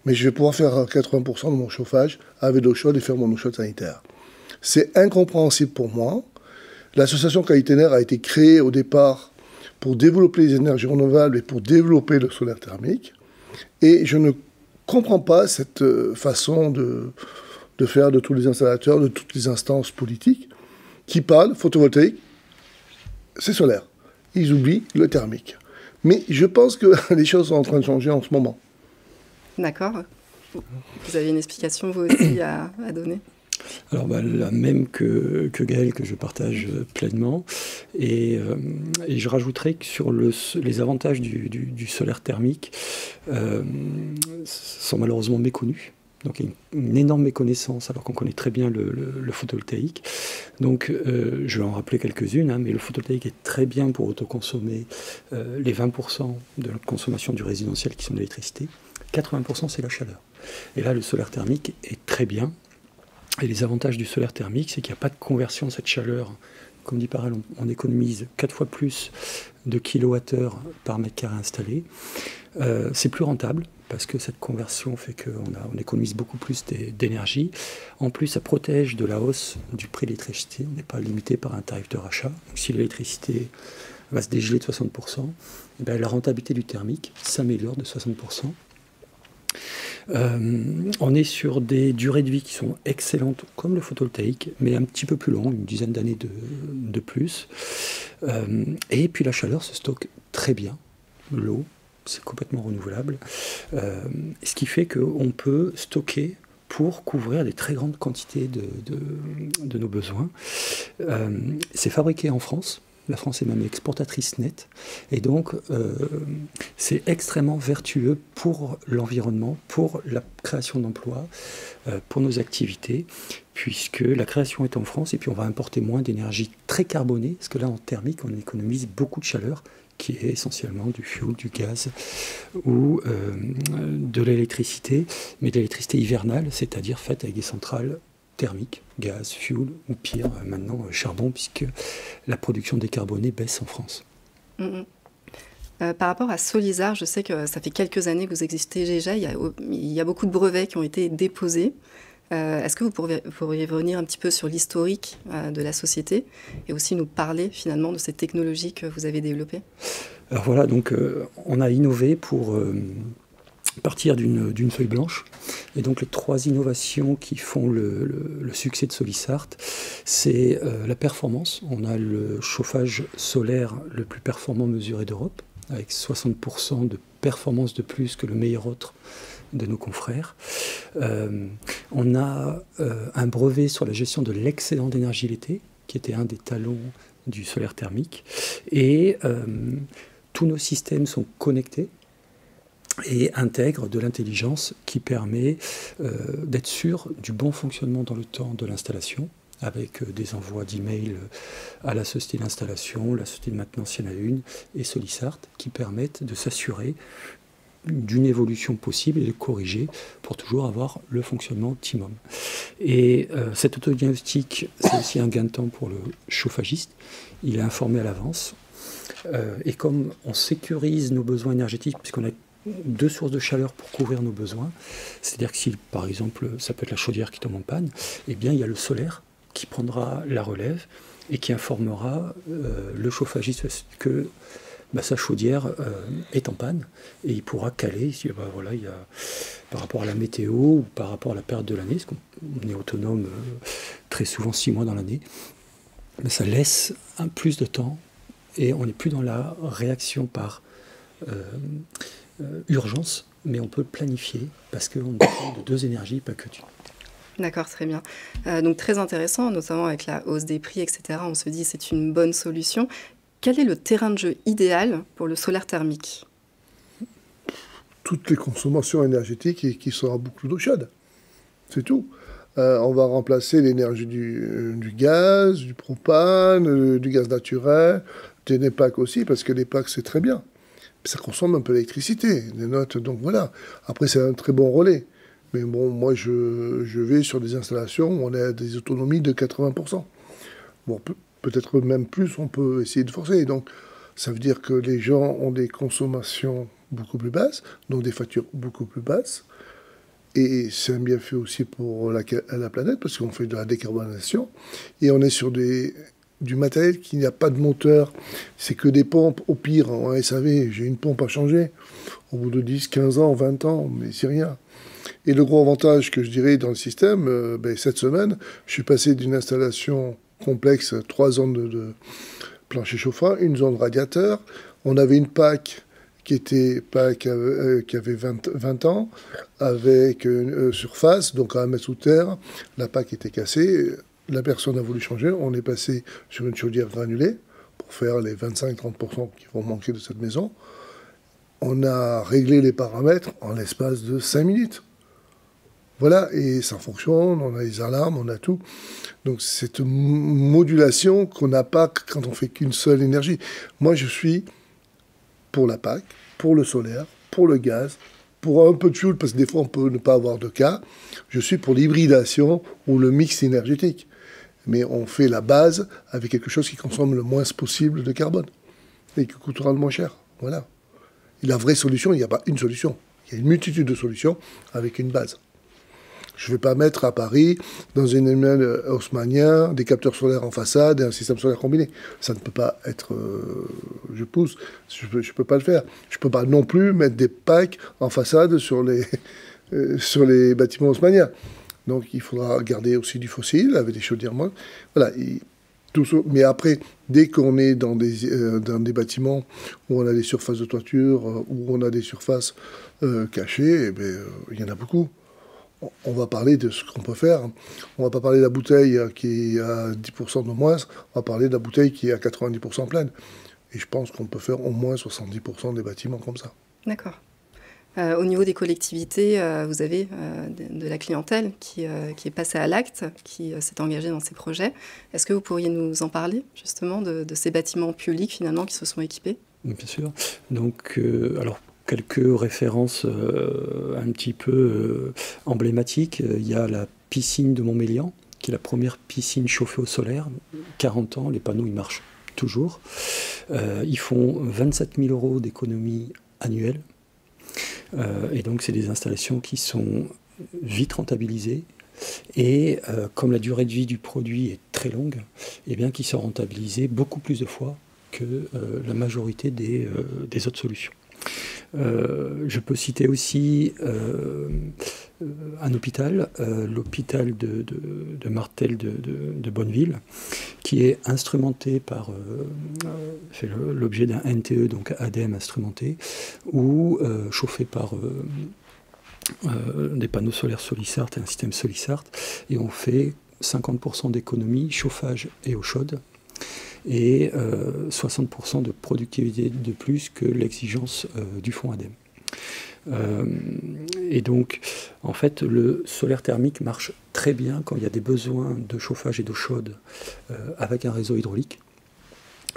Speaker 5: mais je vais pouvoir faire 80% de mon chauffage avec de l'eau chaude et faire mon eau chaude sanitaire. C'est incompréhensible pour moi. L'association Qualité-Air a été créée au départ pour développer les énergies renouvelables et pour développer le solaire thermique. Et je ne comprends pas cette façon de faire de tous les installateurs, de toutes les instances politiques qui parlent photovoltaïque, c'est solaire. Ils oublient le thermique. Mais je pense que les choses sont en train de changer en ce moment.
Speaker 1: D'accord. Vous avez une explication, vous aussi, à donner?
Speaker 6: Alors la même que Gaël, que je partage pleinement. Et je rajouterais que sur les avantages du solaire thermique sont malheureusement méconnus. Donc il y a une énorme méconnaissance, alors qu'on connaît très bien le photovoltaïque. Donc je vais en rappeler quelques-unes, mais le photovoltaïque est très bien pour autoconsommer les 20% de notre consommation du résidentiel qui sont de l'électricité. 80% c'est la chaleur. Et là le solaire thermique est très bien. Et les avantages du solaire thermique, c'est qu'il n'y a pas de conversion de cette chaleur. Comme dit Parel, on économise 4 fois plus de kilowattheures par mètre carré installé. C'est plus rentable, parce que cette conversion fait qu'on économise beaucoup plus d'énergie. En plus, ça protège de la hausse du prix de l'électricité. On n'est pas limité par un tarif de rachat. Donc, si l'électricité va se dégeler de 60%, eh bien, la rentabilité du thermique s'améliore de 60%. On est sur des durées de vie qui sont excellentes, comme le photovoltaïque, mais un petit peu plus longues, une dizaine d'années de plus. Et puis la chaleur se stocke très bien. L'eau, c'est complètement renouvelable. Ce qui fait qu'on peut stocker pour couvrir des très grandes quantités de nos besoins. C'est fabriqué en France. La France est même exportatrice nette. Et donc, c'est extrêmement vertueux pour l'environnement, pour la création d'emplois, pour nos activités, puisque la création est en France et puis on va importer moins d'énergie très carbonée, parce que là, en thermique, on économise beaucoup de chaleur, qui est essentiellement du fioul, du gaz ou de l'électricité, mais de l'électricité hivernale, c'est-à-dire faite avec des centrales thermique, gaz, fioul ou pire, maintenant charbon, puisque la production décarbonée baisse en France.
Speaker 1: Par rapport à Solisar, je sais que ça fait quelques années que vous existez déjà, il y a beaucoup de brevets qui ont été déposés. Est-ce que vous pourriez revenir un petit peu sur l'historique de la société et aussi nous parler finalement de ces technologies que vous avez développées? Alors
Speaker 6: voilà, donc on a innové pour partir d'une feuille blanche. Et donc les 3 innovations qui font le succès de Solisart, c'est la performance. On a le chauffage solaire le plus performant mesuré d'Europe, avec 60% de performance de plus que le meilleur autre de nos confrères. On a un brevet sur la gestion de l'excédent d'énergie l'été, qui était un des talons du solaire thermique. Et tous nos systèmes sont connectés et intègre de l'intelligence qui permet d'être sûr du bon fonctionnement dans le temps de l'installation, avec des envois d'emails à la société d'installation, la société de maintenance, il y en a une, et Solisart, qui permettent de s'assurer d'une évolution possible et de corriger pour toujours avoir le fonctionnement optimum. Et cet autodiagnostic, c'est aussi un gain de temps pour le chauffagiste. Il est informé à l'avance. Et comme on sécurise nos besoins énergétiques, puisqu'on a 2 sources de chaleur pour couvrir nos besoins. C'est-à-dire que si, par exemple, ça peut être la chaudière qui tombe en panne, eh bien, il y a le solaire qui prendra la relève et qui informera le chauffagiste que sa chaudière est en panne et il pourra caler si, voilà, il y a, par rapport à la météo ou par rapport à la période de l'année, parce qu'on est autonome très souvent 6 mois dans l'année, mais ça laisse un plus de temps et on n'est plus dans la réaction par urgence, mais on peut planifier parce qu'on dépend de 2 énergies, pas que d'une.
Speaker 1: D'accord, très bien. Donc très intéressant, notamment avec la hausse des prix, etc. On se dit c'est une bonne solution. Quel est le terrain de jeu idéal pour le solaire thermique?
Speaker 5: Toutes les consommations énergétiques et qui sera beaucoup d'eau chaude. C'est tout. On va remplacer l'énergie du gaz, du propane, du gaz naturel, des NEPAC aussi, parce que les NEPAC c'est très bien. ça consomme un peu d'électricité, des notes, donc voilà. Après, c'est un très bon relais. Mais bon, moi, je vais sur des installations où on a des autonomies de 80%. Bon, peut-être même plus, on peut essayer de forcer. Et donc, ça veut dire que les gens ont des consommations beaucoup plus basses, donc des factures beaucoup plus basses. Et c'est un bienfait aussi pour la planète, parce qu'on fait de la décarbonisation. Et on est sur du matériel qui n'a pas de moteur. C'est que des pompes. Au pire, en SAV, j'ai une pompe à changer. Au bout de 10, 15 ans, 20 ans, mais c'est rien. Et le gros avantage que je dirais dans le système, cette semaine, je suis passé d'une installation complexe, 3 zones de plancher chauffant, une zone radiateur. On avait une PAC qui avait 20 ans, avec une surface, donc à 1 mètre sous terre. La PAC était cassée. La personne a voulu changer. On est passé sur une chaudière granulée pour faire les 25-30% qui vont manquer de cette maison. On a réglé les paramètres en l'espace de 5 minutes. Voilà, et ça fonctionne, on a les alarmes, on a tout. Donc cette modulation qu'on n'a pas quand on fait qu'une seule énergie. Moi, je suis pour la PAC, pour le solaire, pour le gaz, pour un peu de fuel, parce que des fois on peut ne pas avoir de cas. Je suis pour l'hybridation ou le mix énergétique. Mais on fait la base avec quelque chose qui consomme le moins possible de carbone et qui coûtera le moins cher. Voilà. Et la vraie solution, il n'y a pas une solution. Il y a une multitude de solutions avec une base. Je ne vais pas mettre à Paris, dans une immeuble haussmannien, des capteurs solaires en façade et un système solaire combiné. Ça ne peut pas être... je pousse, je ne peux pas le faire. Je ne peux pas non plus mettre des packs en façade sur les bâtiments haussmanniens. Donc il faudra garder aussi du fossile avec des chaudières molles. Voilà. Mais après, dès qu'on est dans des bâtiments où on a des surfaces de toiture, où on a des surfaces cachées, il y en a beaucoup. On va parler de ce qu'on peut faire. On ne va pas parler de la bouteille qui est à 10% de moins, on va parler de la bouteille qui est à 90% pleine. Et je pense qu'on peut faire au moins 70% des bâtiments comme ça.
Speaker 1: D'accord. Au niveau des collectivités, vous avez de la clientèle qui est passée à l'acte, qui s'est engagée dans ces projets. Est-ce que vous pourriez nous en parler, justement, de ces bâtiments publics, finalement, qui se sont équipés ?
Speaker 6: Bien sûr. Donc, alors, quelques références un petit peu emblématiques. Il y a la piscine de Montmélian, qui est la première piscine chauffée au solaire. 40 ans, les panneaux, ils marchent toujours. Ils font 27 000 € d'économie annuelle. Et donc, c'est des installations qui sont vite rentabilisées. Et comme la durée de vie du produit est très longue, eh bien, qui sont rentabilisées beaucoup plus de fois que la majorité des autres solutions. Je peux citer aussi un hôpital, l'hôpital de Martel de Bonneville, qui est instrumenté fait l'objet d'un NTE, donc ADEME instrumenté, ou chauffé par des panneaux solaires Solisart et un système Solisart, et on fait 50% d'économie, chauffage et eau chaude, et 60% de productivité de plus que l'exigence du fonds ADEME. Et donc, en fait, le solaire thermique marche très bien quand il y a des besoins de chauffage et d'eau chaude avec un réseau hydraulique.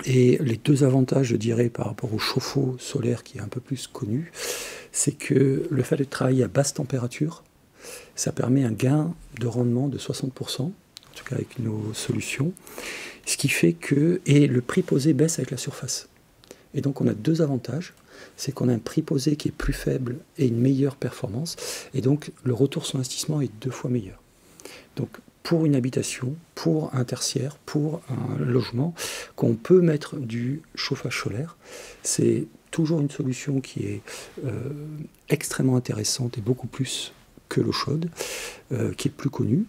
Speaker 6: Et les deux avantages, je dirais, par rapport au chauffe-eau solaire qui est un peu plus connu, c'est que le fait de travailler à basse température, ça permet un gain de rendement de 60%, en tout cas avec nos solutions, ce qui fait que le prix posé baisse avec la surface. Et donc on a deux avantages, c'est qu'on a un prix posé qui est plus faible et une meilleure performance, et donc le retour sur investissement est 2 fois meilleur. Donc pour une habitation, pour un tertiaire, pour un logement, qu'on peut mettre du chauffage solaire, c'est toujours une solution qui est extrêmement intéressante et beaucoup plus que l'eau chaude, qui est plus connue.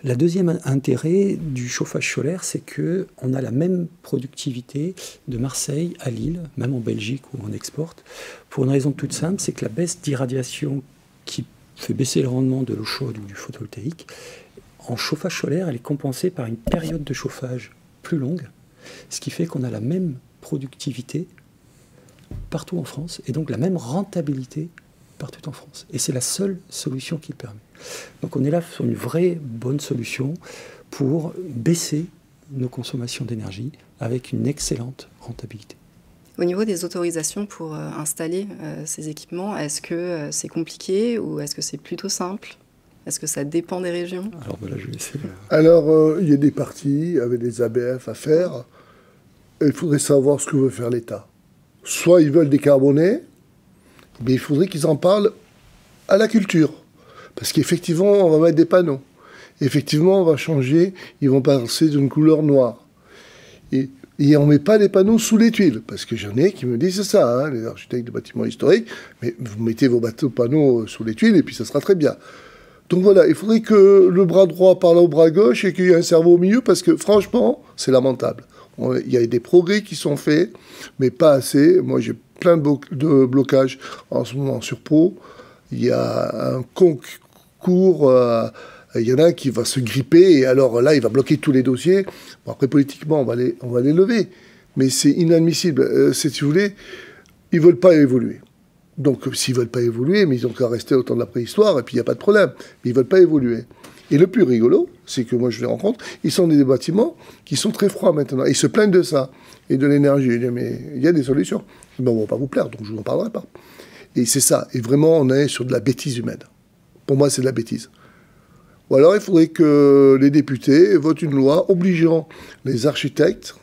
Speaker 6: La deuxième intérêt du chauffage solaire, c'est qu'on a la même productivité de Marseille à Lille, même en Belgique où on exporte, pour une raison toute simple, c'est que la baisse d'irradiation qui fait baisser le rendement de l'eau chaude ou du photovoltaïque, en chauffage solaire, elle est compensée par une période de chauffage plus longue, ce qui fait qu'on a la même productivité partout en France, et donc la même rentabilité partout en France. Et c'est la seule solution qui le permet. Donc on est là sur une vraie bonne solution pour baisser nos consommations d'énergie avec une excellente rentabilité.
Speaker 1: Au niveau des autorisations pour installer ces équipements, est-ce que c'est compliqué ou est-ce que c'est plutôt simple? Est-ce que ça dépend des régions?
Speaker 6: Alors voilà, je vais essayer.
Speaker 5: Alors, il y a des parties avec des ABF à faire. Et il faudrait savoir ce que veut faire l'État. Soit ils veulent décarboner, mais il faudrait qu'ils en parlent à la culture. Parce qu'effectivement, on va mettre des panneaux. Effectivement, on va changer, ils vont passer d'une couleur noire. Et on ne met pas les panneaux sous les tuiles, parce que j'en ai qui me disent ça, hein, les architectes de bâtiments historiques, mais vous mettez vos panneaux sous les tuiles et puis ça sera très bien. Donc voilà, il faudrait que le bras droit parle au bras gauche et qu'il y ait un cerveau au milieu, parce que franchement, c'est lamentable. Il y a des progrès qui sont faits, mais pas assez. Moi, j'ai plein de blocages en ce moment sur Pau. Il y a un concours... il y en a un qui va se gripper, et alors là, il va bloquer tous les dossiers. Bon, après, politiquement, on va les lever. Mais c'est inadmissible. Si vous voulez, ils ne veulent pas évoluer. Donc, s'ils ne veulent pas évoluer, mais ils ont qu'à rester au temps de la préhistoire, et puis il n'y a pas de problème. Mais ils ne veulent pas évoluer. Et le plus rigolo, c'est que moi, je les rencontre, ils sont dans des bâtiments qui sont très froids maintenant. Ils se plaignent de ça, et de l'énergie. Je dis, mais il y a des solutions. Mais on ne va pas vous plaire, donc je ne vous en parlerai pas. Et c'est ça. Et vraiment, on est sur de la bêtise humaine. Pour moi, c'est de la bêtise. Ou alors, il faudrait que les députés votent une loi obligeant les architectes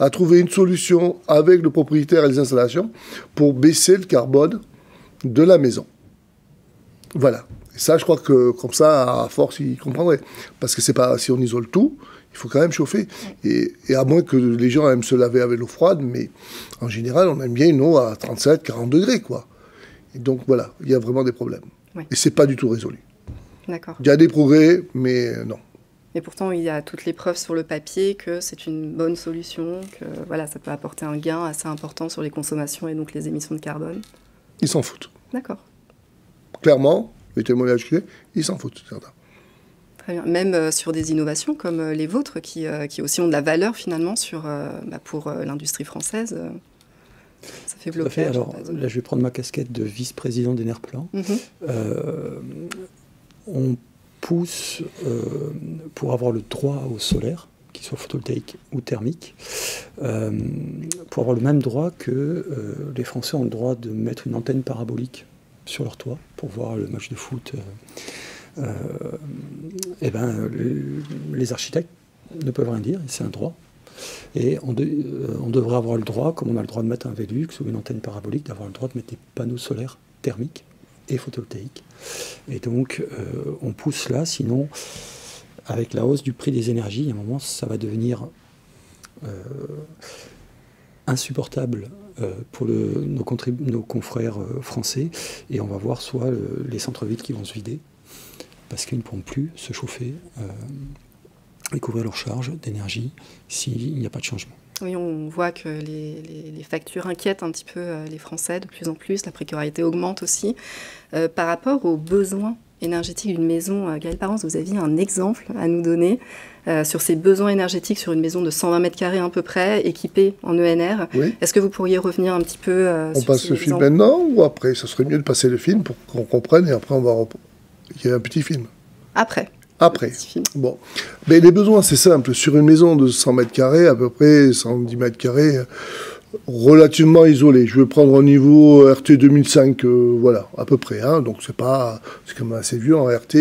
Speaker 5: à trouver une solution avec le propriétaire et les installations pour baisser le carbone de la maison. Voilà. Et ça, je crois que comme ça, à force, ils comprendraient. Parce que c'est pas, si on isole tout, il faut quand même chauffer. Et à moins que les gens aiment se laver avec l'eau froide, mais en général, on aime bien une eau à 37, 40 degrés, quoi. Et donc, voilà, il y a vraiment des problèmes. Oui. Et c'est pas du tout résolu.
Speaker 1: D'accord.
Speaker 5: Il y a des progrès, mais non.
Speaker 1: Et pourtant, il y a toutes les preuves sur le papier que c'est une bonne solution, que voilà, ça peut apporter un gain assez important sur les consommations et donc les émissions de carbone.
Speaker 5: Ils s'en foutent.
Speaker 1: D'accord.
Speaker 5: Clairement, les témoignages que j'ai, ils s'en foutent, certains.
Speaker 1: Très bien. Même sur des innovations comme les vôtres, qui aussi ont de la valeur finalement pour l'industrie française. Ça fait blocage.
Speaker 6: Alors là, je vais prendre ma casquette de vice-président d'Enerplan. On pousse pour avoir le droit au solaire, qu'il soit photovoltaïque ou thermique, pour avoir le même droit que les Français ont le droit de mettre une antenne parabolique sur leur toit pour voir le match de foot. Les architectes ne peuvent rien dire, c'est un droit. Et on devrait avoir le droit, comme on a le droit de mettre un Velux ou une antenne parabolique, d'avoir le droit de mettre des panneaux solaires thermiques et photovoltaïques. Et donc, on pousse là, sinon, avec la hausse du prix des énergies, à un moment, ça va devenir insupportable pour nos confrères français, et on va voir soit les centres-villes qui vont se vider, parce qu'ils ne pourront plus se chauffer et couvrir leurs charges d'énergie s'il n'y a pas de changement.
Speaker 1: Oui, on voit que les factures inquiètent un petit peu les Français de plus en plus, la précarité augmente aussi. Par rapport aux besoins énergétiques d'une maison, Gaël Parence, vous aviez un exemple à nous donner sur ces besoins énergétiques sur une maison de 120 mètres carrés à peu près, équipée en ENR. Oui. Est-ce que vous pourriez revenir un petit peu
Speaker 5: sur On passe le film maintenant ou après? Ça serait mieux de passer le film pour qu'on comprenne, et après il y a un petit film.
Speaker 1: Après.
Speaker 5: Bon. Mais les besoins, c'est simple. Sur une maison de 100 mètres carrés, à peu près 110 mètres carrés, relativement isolée. Je vais prendre au niveau RT 2005, voilà, à peu près. Hein. Donc c'est quand même assez vieux en RT.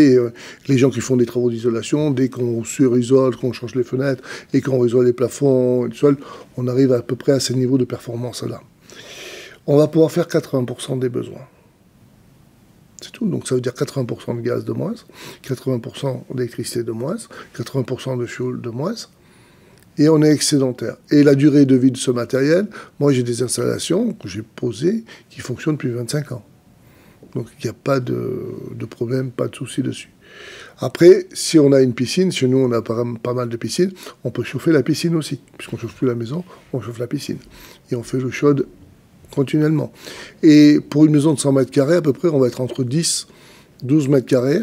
Speaker 5: Les gens qui font des travaux d'isolation, dès qu'on surisole, qu'on change les fenêtres et qu'on isole les plafonds et le sol, on arrive à peu près à ces niveaux de performance-là. On va pouvoir faire 80% des besoins. C'est tout. Donc ça veut dire 80% de gaz de moins, 80% d'électricité de moins, 80% de fioul de moins. Et on est excédentaire. Et la durée de vie de ce matériel, moi j'ai des installations que j'ai posées qui fonctionnent depuis 25 ans. Donc il n'y a pas de problème, pas de souci dessus. Après, si on a une piscine, chez nous on a pas mal de piscines, on peut chauffer la piscine aussi. Puisqu'on ne chauffe plus la maison, on chauffe la piscine. Et on fait l'eau chaude continuellement. Et pour une maison de 100 mètres carrés, à peu près, on va être entre 10, 12 mètres carrés.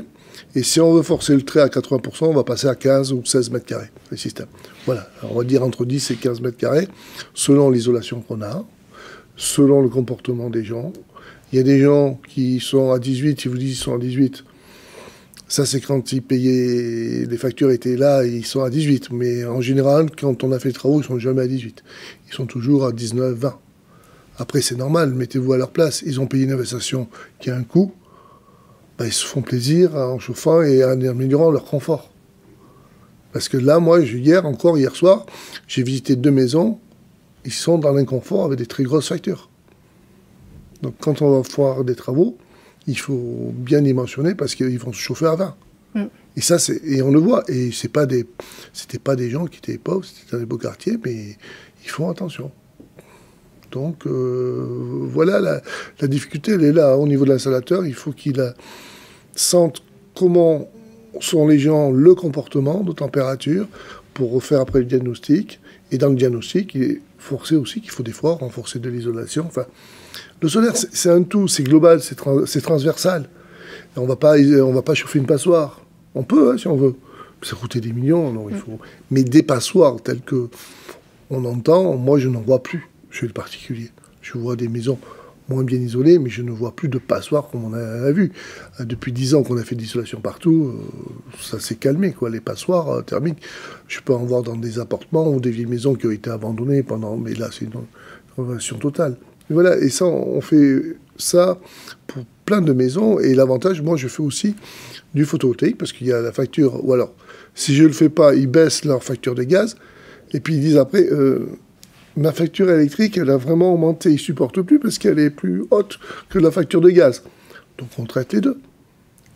Speaker 5: Et si on veut forcer le trait à 80%, on va passer à 15 ou 16 mètres carrés, le système. Voilà. Alors on va dire entre 10 et 15 mètres carrés, selon l'isolation qu'on a, selon le comportement des gens. Il y a des gens qui sont à 18, ils vous disent qu'ils sont à 18. Ça, c'est quand ils payaient, les factures étaient là, et ils sont à 18. Mais en général, quand on a fait les travaux, ils ne sont jamais à 18. Ils sont toujours à 19, 20. Après, c'est normal, mettez-vous à leur place. Ils ont payé une investation qui a un coût. Ben, ils se font plaisir en chauffant et en améliorant leur confort. Parce que là, moi, hier soir, j'ai visité 2 maisons. Ils sont dans l'inconfort avec des très grosses factures. Donc, quand on va faire des travaux, il faut bien dimensionner parce qu'ils vont se chauffer à 20. Et ça, et on le voit. Et c'était pas des gens qui étaient pauvres, c'était dans les beaux quartiers, mais ils font attention. Donc, voilà, la difficulté, elle est là. Au niveau de l'installateur, il faut qu'il sente comment sont les gens, le comportement de température, pour refaire après le diagnostic. Et dans le diagnostic, il est forcé aussi qu'il faut des fois renforcer de l'isolation. Enfin, le solaire, c'est un tout, c'est global, c'est transversal. Et on va pas chauffer une passoire. On peut, hein, si on veut. Ça coûtait des millions, non, il faut. Mais des passoires telles que on entend, moi, je n'en vois plus chez le particulier. Je vois des maisons moins bien isolées, mais je ne vois plus de passoires comme on a vu. Depuis 10 ans qu'on a fait de l'isolation partout, ça s'est calmé, quoi. Les passoires thermiques, je peux en voir dans des appartements ou des vieilles maisons qui ont été abandonnées pendant... Mais là, c'est une rénovation totale. Et voilà, et ça, on fait ça pour plein de maisons. Et l'avantage, moi, je fais aussi du photovoltaïque, parce qu'il y a la facture... Ou alors, si je ne le fais pas, ils baissent leur facture de gaz. Et puis, ils disent après... ma facture électrique, elle a vraiment augmenté. Ils ne supportent plus parce qu'elle est plus haute que la facture de gaz. Donc on traite les deux.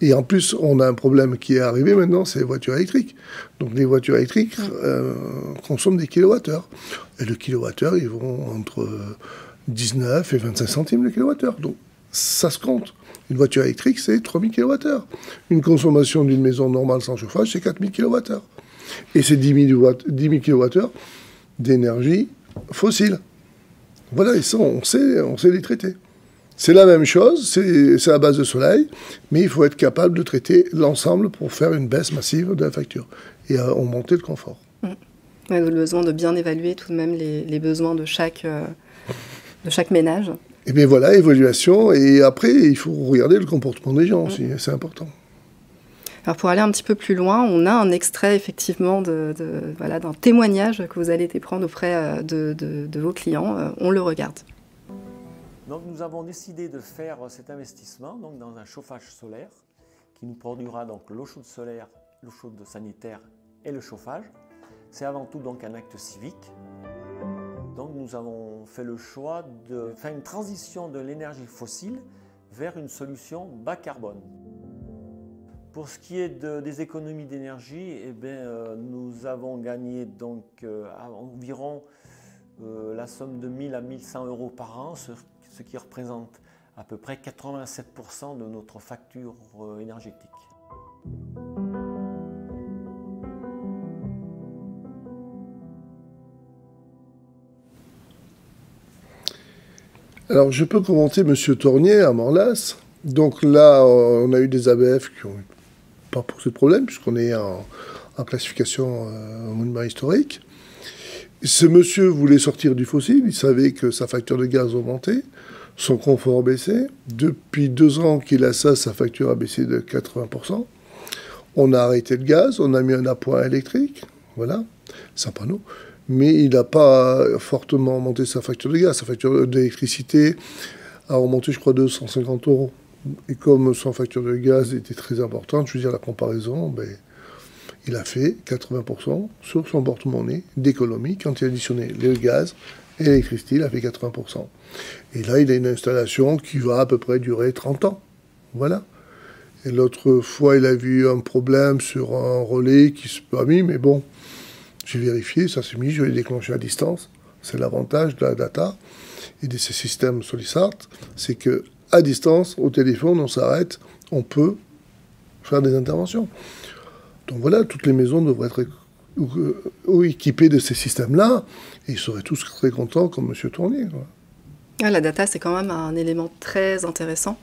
Speaker 5: Et en plus, on a un problème qui est arrivé maintenant, c'est les voitures électriques. Donc les voitures électriques consomment des kilowattheures. Et le kilowattheure, ils vont entre 19 et 25 centimes le kilowattheure. Donc ça se compte. Une voiture électrique, c'est 3000 kilowattheures. Une consommation d'une maison normale sans chauffage, c'est 4000 kilowattheures. Et c'est 10 000 kilowattheures d'énergie fossiles. Voilà, et ça, on sait les traiter. C'est la même chose, c'est à base de soleil, mais il faut être capable de traiter l'ensemble pour faire une baisse massive de la facture et augmenter le confort.
Speaker 1: Ouais, le besoin de bien évaluer tout de même les besoins de chaque ménage.
Speaker 5: Et bien voilà, évaluation, et après, il faut regarder le comportement des gens aussi, c'est important.
Speaker 1: Alors pour aller un petit peu plus loin, on a un extrait effectivement voilà, d'un témoignage que vous allez prendre auprès de vos clients. On le regarde.
Speaker 7: Donc nous avons décidé de faire cet investissement donc dans un chauffage solaire qui nous produira donc l'eau chaude solaire, l'eau chaude sanitaire et le chauffage. C'est avant tout donc un acte civique. Donc nous avons fait le choix de faire une transition de l'énergie fossile vers une solution bas carbone. Pour ce qui est des économies d'énergie, eh nous avons gagné donc environ la somme de 1000 à 1100 euros par an, ce qui représente à peu près 87% de notre facture énergétique.
Speaker 5: Alors je peux commenter M. Tournier à Morlas. Donc là, on a eu des ABF qui n'ont pas posé de problème, puisqu'on est en classification monument historique. Ce monsieur voulait sortir du fossile, il savait que sa facture de gaz augmentait, son confort baissait. Depuis 2 ans qu'il a ça, sa facture a baissé de 80%. On a arrêté le gaz, on a mis un appoint électrique, voilà, sans panneau. Mais il n'a pas fortement augmenté sa facture de gaz. Sa facture d'électricité a augmenté, je crois, de 150 euros. Et comme sa facture de gaz était très importante, je veux dire, la comparaison, il a fait 80% sur son porte-monnaie d'économie. Quand il a additionné le gaz et l'électricité, il a fait 80%. Et là, il a une installation qui va à peu près durer 30 ans. Voilà. Et l'autre fois, il a vu un problème sur un relais qui ne s'est pas mis, mais bon, j'ai vérifié, ça s'est mis, je l'ai déclenché à distance. C'est l'avantage de la data et de ces systèmes Solisart, c'est que à distance, au téléphone, on s'arrête, on peut faire des interventions. Donc voilà, toutes les maisons devraient être équipées de ces systèmes-là, et ils seraient tous très contents, comme M. Tournier.
Speaker 1: La data, c'est quand même un élément très intéressant,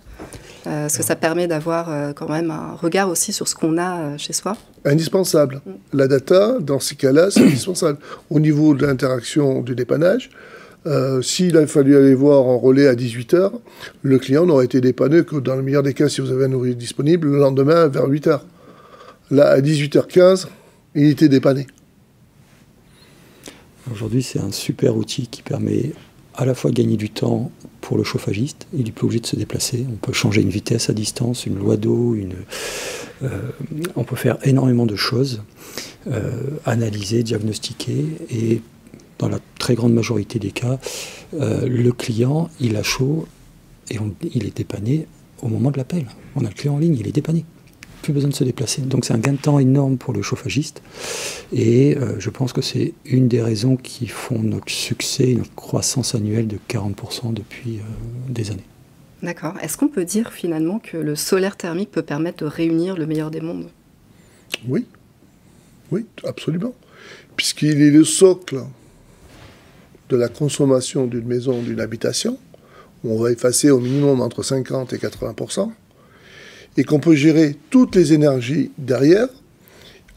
Speaker 1: parce que ça permet d'avoir quand même un regard aussi sur ce qu'on a chez soi.
Speaker 5: Indispensable. La data, dans ces cas-là, c'est indispensable. Au niveau de l'interaction du dépannage, s'il a fallu aller voir en relais à 18h, le client n'aurait été dépanné que dans le meilleur des cas, si vous avez un ouvrier disponible, le lendemain vers 8h. Là, à 18h15, il était dépanné.
Speaker 6: Aujourd'hui, c'est un super outil qui permet à la fois gagner du temps pour le chauffagiste, il n'est plus obligé de se déplacer, on peut changer une vitesse à distance, une loi d'eau, on peut faire énormément de choses, analyser, diagnostiquer, et dans la très grande majorité des cas, le client, il a chaud et il est dépanné au moment de l'appel. On a le client en ligne, il est dépanné. Plus besoin de se déplacer. Donc c'est un gain de temps énorme pour le chauffagiste. Et je pense que c'est une des raisons qui font notre succès, notre croissance annuelle de 40% depuis des années.
Speaker 1: D'accord. Est-ce qu'on peut dire finalement que le solaire thermique peut permettre de réunir le meilleur des mondes?
Speaker 5: Oui, oui, absolument. Puisqu'il est le socle de la consommation d'une maison, d'une habitation, où on va effacer au minimum entre 50 et 80%, et qu'on peut gérer toutes les énergies derrière.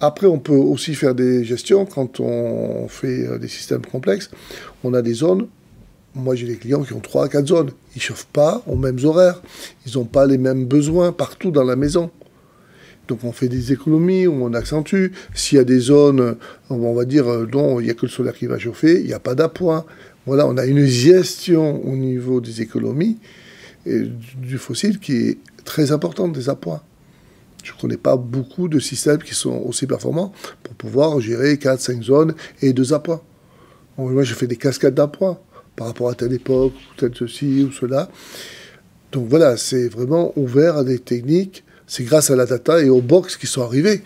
Speaker 5: Après, on peut aussi faire des gestions quand on fait des systèmes complexes. On a des zones. Moi, j'ai des clients qui ont 3 à 4 zones. Ils ne chauffent pas aux mêmes horaires. Ils n'ont pas les mêmes besoins partout dans la maison. Donc, on fait des économies, où on accentue. S'il y a des zones, on va dire, dont il n'y a que le solaire qui va chauffer, il n'y a pas d'appoint. Voilà, on a une gestion au niveau des économies et du fossile qui est très importante, des appoints. Je ne connais pas beaucoup de systèmes qui sont aussi performants pour pouvoir gérer 4-5 zones et 2 appoints. Moi, je fais des cascades d'appoints par rapport à telle époque, ou telle ceci ou cela. Donc voilà, c'est vraiment ouvert à des techniques. C'est grâce à la data et aux box qui sont arrivés.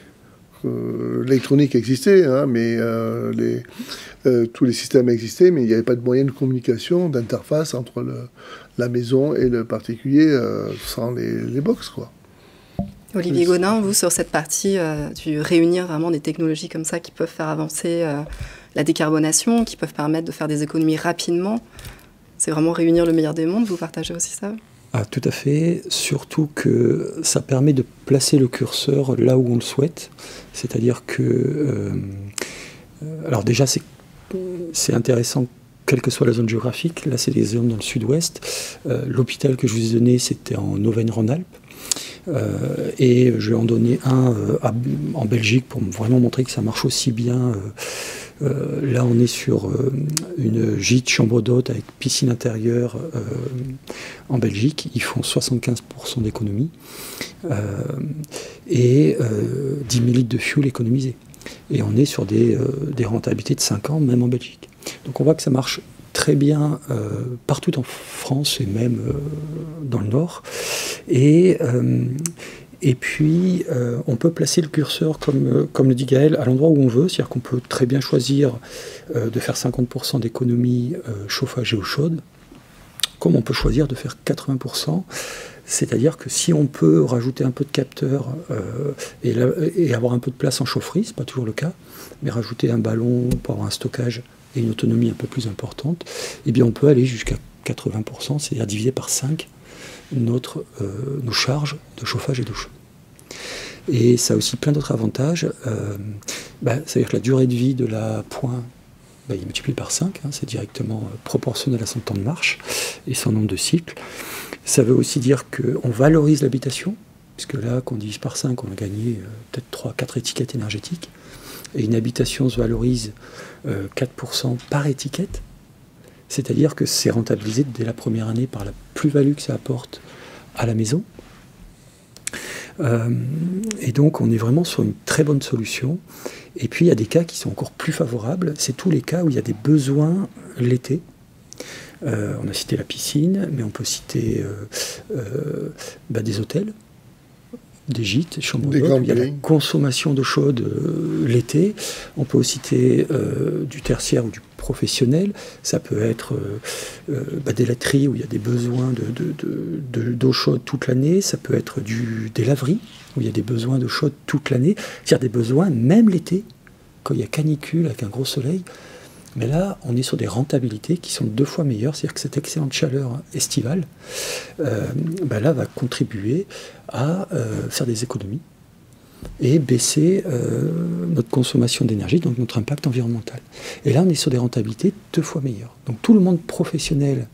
Speaker 5: L'électronique existait, hein, mais tous les systèmes existaient, mais il n'y avait pas de moyen de communication, d'interface entre la maison et le particulier sans les box, quoi.
Speaker 1: Olivier Godin, vous, sur cette partie du réunir vraiment des technologies comme ça qui peuvent faire avancer la décarbonation, qui peuvent permettre de faire des économies rapidement, c'est vraiment réunir le meilleur des mondes, vous partagez aussi ça?
Speaker 6: Ah, tout à fait, surtout que ça permet de placer le curseur là où on le souhaite, c'est-à-dire que... alors déjà, c'est intéressant, quelle que soit la zone géographique. Là, c'est des zones dans le sud-ouest. L'hôpital que je vous ai donné, c'était en Auvergne-Rhône-Alpes. Et je vais en donner un en Belgique pour vraiment montrer que ça marche aussi bien. Là, on est sur une gîte chambre d'hôte avec piscine intérieure en Belgique. Ils font 75% d'économie et 10 000 litres de fuel économisé. Et on est sur des rentabilités de 5 ans, même en Belgique. Donc on voit que ça marche très bien partout en France et même dans le Nord. Et puis, on peut placer le curseur, comme le dit Gaël, à l'endroit où on veut. C'est-à-dire qu'on peut très bien choisir de faire 50% d'économie chauffage et eau chaude, comme on peut choisir de faire 80%. C'est-à-dire que si on peut rajouter un peu de capteur et avoir un peu de place en chaufferie, ce n'est pas toujours le cas, mais rajouter un ballon pour avoir un stockage et une autonomie un peu plus importante, eh bien on peut aller jusqu'à 80%, c'est-à-dire diviser par 5 nos charges de chauffage et d'eau chaude. Et ça a aussi plein d'autres avantages. C'est-à-dire que la durée de vie de la pointe, il est multiplié par 5, hein, c'est directement proportionnel à son temps de marche et son nombre de cycles. Ça veut aussi dire qu'on valorise l'habitation, puisque là, qu'on divise par 5, on a gagné peut-être 3-4 étiquettes énergétiques. Et une habitation se valorise 4% par étiquette, c'est-à-dire que c'est rentabilisé dès la première année par la plus-value que ça apporte à la maison. Et donc on est vraiment sur une très bonne solution. Et puis il y a des cas qui sont encore plus favorables, c'est tous les cas où il y a des besoins l'été. On a cité la piscine, mais on peut citer des hôtels, des gîtes, des chambres d'hôtes, il y a la consommation d'eau chaude l'été. On peut aussi citer du tertiaire ou du professionnel. Ça peut être des laiteries où il y a des besoins d'eau chaude toute l'année. Ça peut être des laveries où il y a des besoins d'eau chaude toute l'année. C'est-à-dire des besoins même l'été, quand il y a canicule avec un gros soleil. Mais là, on est sur des rentabilités qui sont 2 fois meilleures. C'est-à-dire que cette excellente chaleur estivale là, va contribuer à faire des économies et baisser notre consommation d'énergie, donc notre impact environnemental. Et là, on est sur des rentabilités 2 fois meilleures. Donc tout le monde professionnel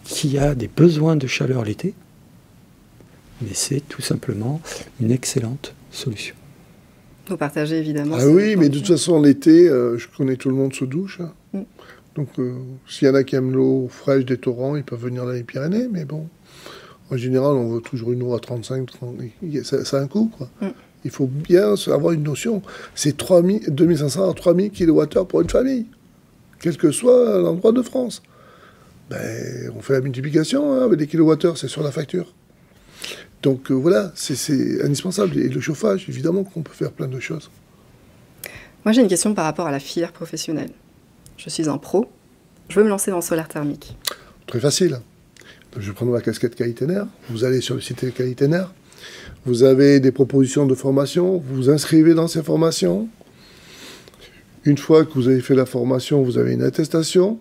Speaker 6: qui a des besoins de chaleur l'été, mais c'est tout simplement une excellente solution.
Speaker 1: Vous partagez évidemment.
Speaker 5: Ah oui, mais de toute façon, l'été, je connais tout le monde se douche. Hein. Donc, s'il y en a qui aiment l'eau fraîche des torrents, ils peuvent venir dans les Pyrénées, mais bon, en général, on veut toujours une eau à 35, 30, ça a un coût, quoi. Il faut bien avoir une notion. C'est 2500 à 3000 kWh pour une famille, quel que soit l'endroit de France. Ben, on fait la multiplication hein, avec des kilowattheures, c'est sur la facture. Donc voilà, c'est indispensable. Et le chauffage, évidemment qu'on peut faire plein de choses.
Speaker 1: Moi, j'ai une question par rapport à la filière professionnelle. Je suis un pro, je veux me lancer dans le solaire thermique.
Speaker 5: Très facile. Donc, je vais prendre ma casquette qualité-nerf. Vous allez sur le site qualité-nerf. Vous avez des propositions de formation. Vous vous inscrivez dans ces formations. Une fois que vous avez fait la formation, vous avez une attestation.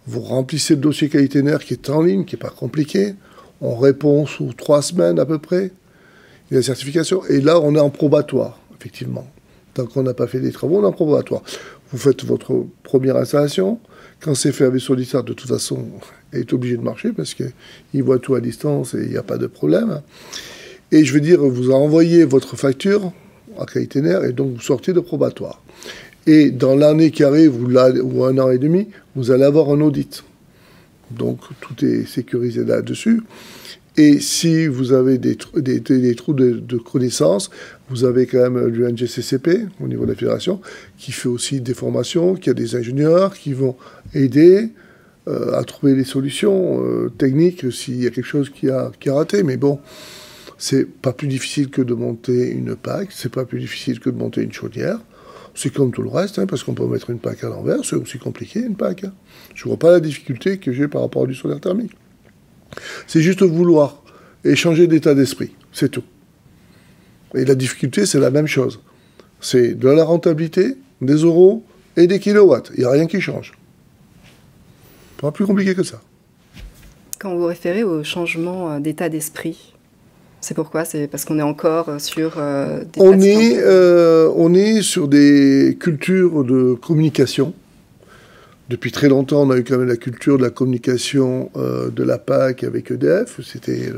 Speaker 5: Vous remplissez le dossier qualité-nerf qui est en ligne, qui n'est pas compliqué. On répond sous 3 semaines à peu près. Il y a la certification. Et là, on est en probatoire, effectivement. Tant qu'on n'a pas fait des travaux, on est en probatoire. Vous faites votre première installation. Quand c'est fait avec Solisart, de toute façon, il est obligé de marcher parce qu'il voit tout à distance et il n'y a pas de problème. Et je veux dire, vous envoyez votre facture à qualité-nerf et donc vous sortez de probatoire. Et dans l'année qui arrive, ou 1 an et demi, vous allez avoir un audit. Donc tout est sécurisé là-dessus. Et si vous avez des trous de connaissances, vous avez quand même l'UNGCCP, au niveau de la fédération, qui fait aussi des formations, qui a des ingénieurs qui vont aider à trouver des solutions techniques s'il y a quelque chose qui a raté. Mais bon, c'est pas plus difficile que de monter une PAC, c'est pas plus difficile que de monter une chaudière. C'est comme tout le reste, hein, parce qu'on peut mettre une PAC à l'envers, c'est aussi compliqué une PAC. Hein. Je ne vois pas la difficulté que j'ai par rapport à du solaire thermique. C'est juste vouloir et changer d'état d'esprit, c'est tout. Et la difficulté, c'est la même chose. C'est de la rentabilité, des euros et des kilowatts. Il n'y a rien qui change. Pas plus compliqué que ça.
Speaker 1: Quand vous vous référez au changement d'état d'esprit, c'est pourquoi? C'est parce qu'on est encore sur des
Speaker 5: on est sur des cultures de communication. Depuis très longtemps, on a eu quand même la culture de la communication de la PAC avec EDF. C'était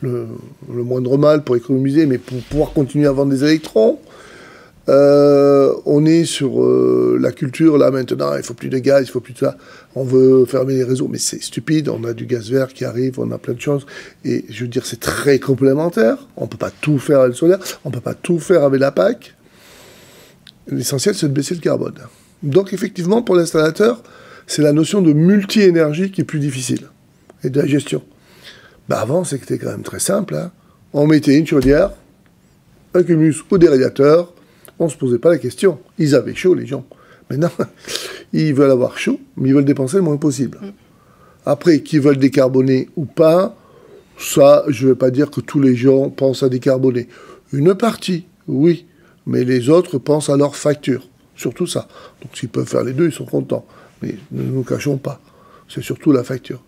Speaker 5: le moindre mal pour économiser, mais pour pouvoir continuer à vendre des électrons. On est sur la culture, là, maintenant, il ne faut plus de gaz, il ne faut plus de ça. On veut fermer les réseaux, mais c'est stupide. On a du gaz vert qui arrive, on a plein de choses. Et je veux dire, c'est très complémentaire. On ne peut pas tout faire avec le solaire, on ne peut pas tout faire avec la PAC. L'essentiel, c'est de baisser le carbone. Donc, effectivement, pour l'installateur, c'est la notion de multi-énergie qui est plus difficile. Et de la gestion. Ben avant, c'était quand même très simple. Hein. On mettait une chaudière, un cumulus ou des radiateurs. On ne se posait pas la question. Ils avaient chaud, les gens. Maintenant, ils veulent avoir chaud, mais ils veulent dépenser le moins possible. Après, qu'ils veulent décarboner ou pas, ça, je ne vais pas dire que tous les gens pensent à décarboner. Une partie, oui, mais les autres pensent à leur facture. Surtout ça. Donc s'ils peuvent faire les deux, ils sont contents. Mais ne nous cachons pas. C'est surtout la facture.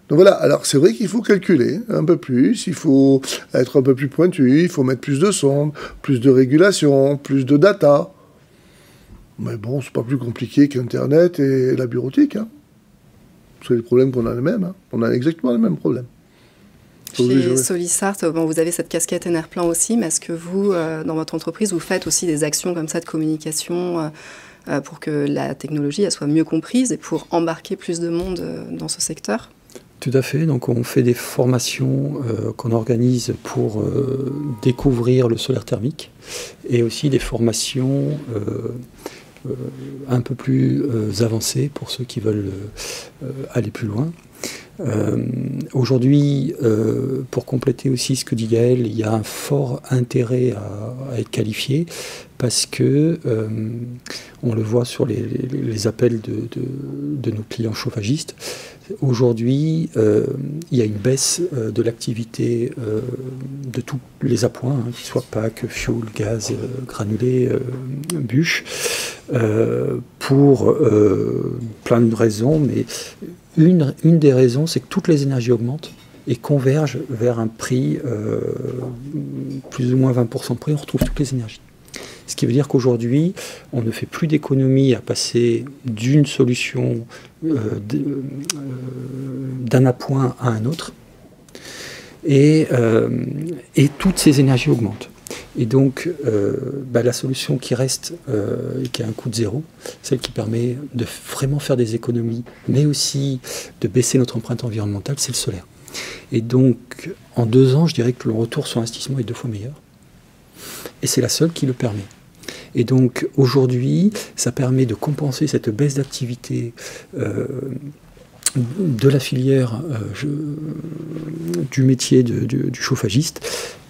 Speaker 5: Donc voilà, alors c'est vrai qu'il faut calculer un peu plus, il faut être un peu plus pointu, il faut mettre plus de sondes, plus de régulation, plus de data. Mais bon, c'est pas plus compliqué qu'Internet et la bureautique. Hein. C'est les problèmes qu'on a les mêmes. Hein. On a exactement les mêmes problèmes.
Speaker 1: Chez Solisart, bon, vous avez cette casquette Enerplan aussi, mais est-ce que vous, dans votre entreprise, vous faites aussi des actions comme ça de communication pour que la technologie elle soit mieux comprise et pour embarquer plus de monde dans ce secteur?
Speaker 6: Tout à fait. Donc on fait des formations qu'on organise pour découvrir le solaire thermique et aussi des formations un peu plus avancées pour ceux qui veulent aller plus loin. Aujourd'hui, pour compléter aussi ce que dit Gaël, il y a un fort intérêt à être qualifié parce que on le voit sur les appels de nos clients chauffagistes. Aujourd'hui, il y a une baisse de l'activité de tous les appoints, hein, qu'ils soient PAC, fuel, gaz, granulé, bûche, pour plein de raisons, mais une des raisons, c'est que toutes les énergies augmentent et convergent vers un prix plus ou moins 20% de prix, on retrouve toutes les énergies. Ce qui veut dire qu'aujourd'hui, on ne fait plus d'économie à passer d'une solution, d'un appoint à un autre. Et toutes ces énergies augmentent. Et donc, la solution qui reste, et qui a un coût de zéro, celle qui permet de vraiment faire des économies, mais aussi de baisser notre empreinte environnementale, c'est le solaire. Et donc, en 2 ans, je dirais que le retour sur investissement est 2 fois meilleur. Et c'est la seule qui le permet. Et donc, aujourd'hui, ça permet de compenser cette baisse d'activité de la filière du métier du chauffagiste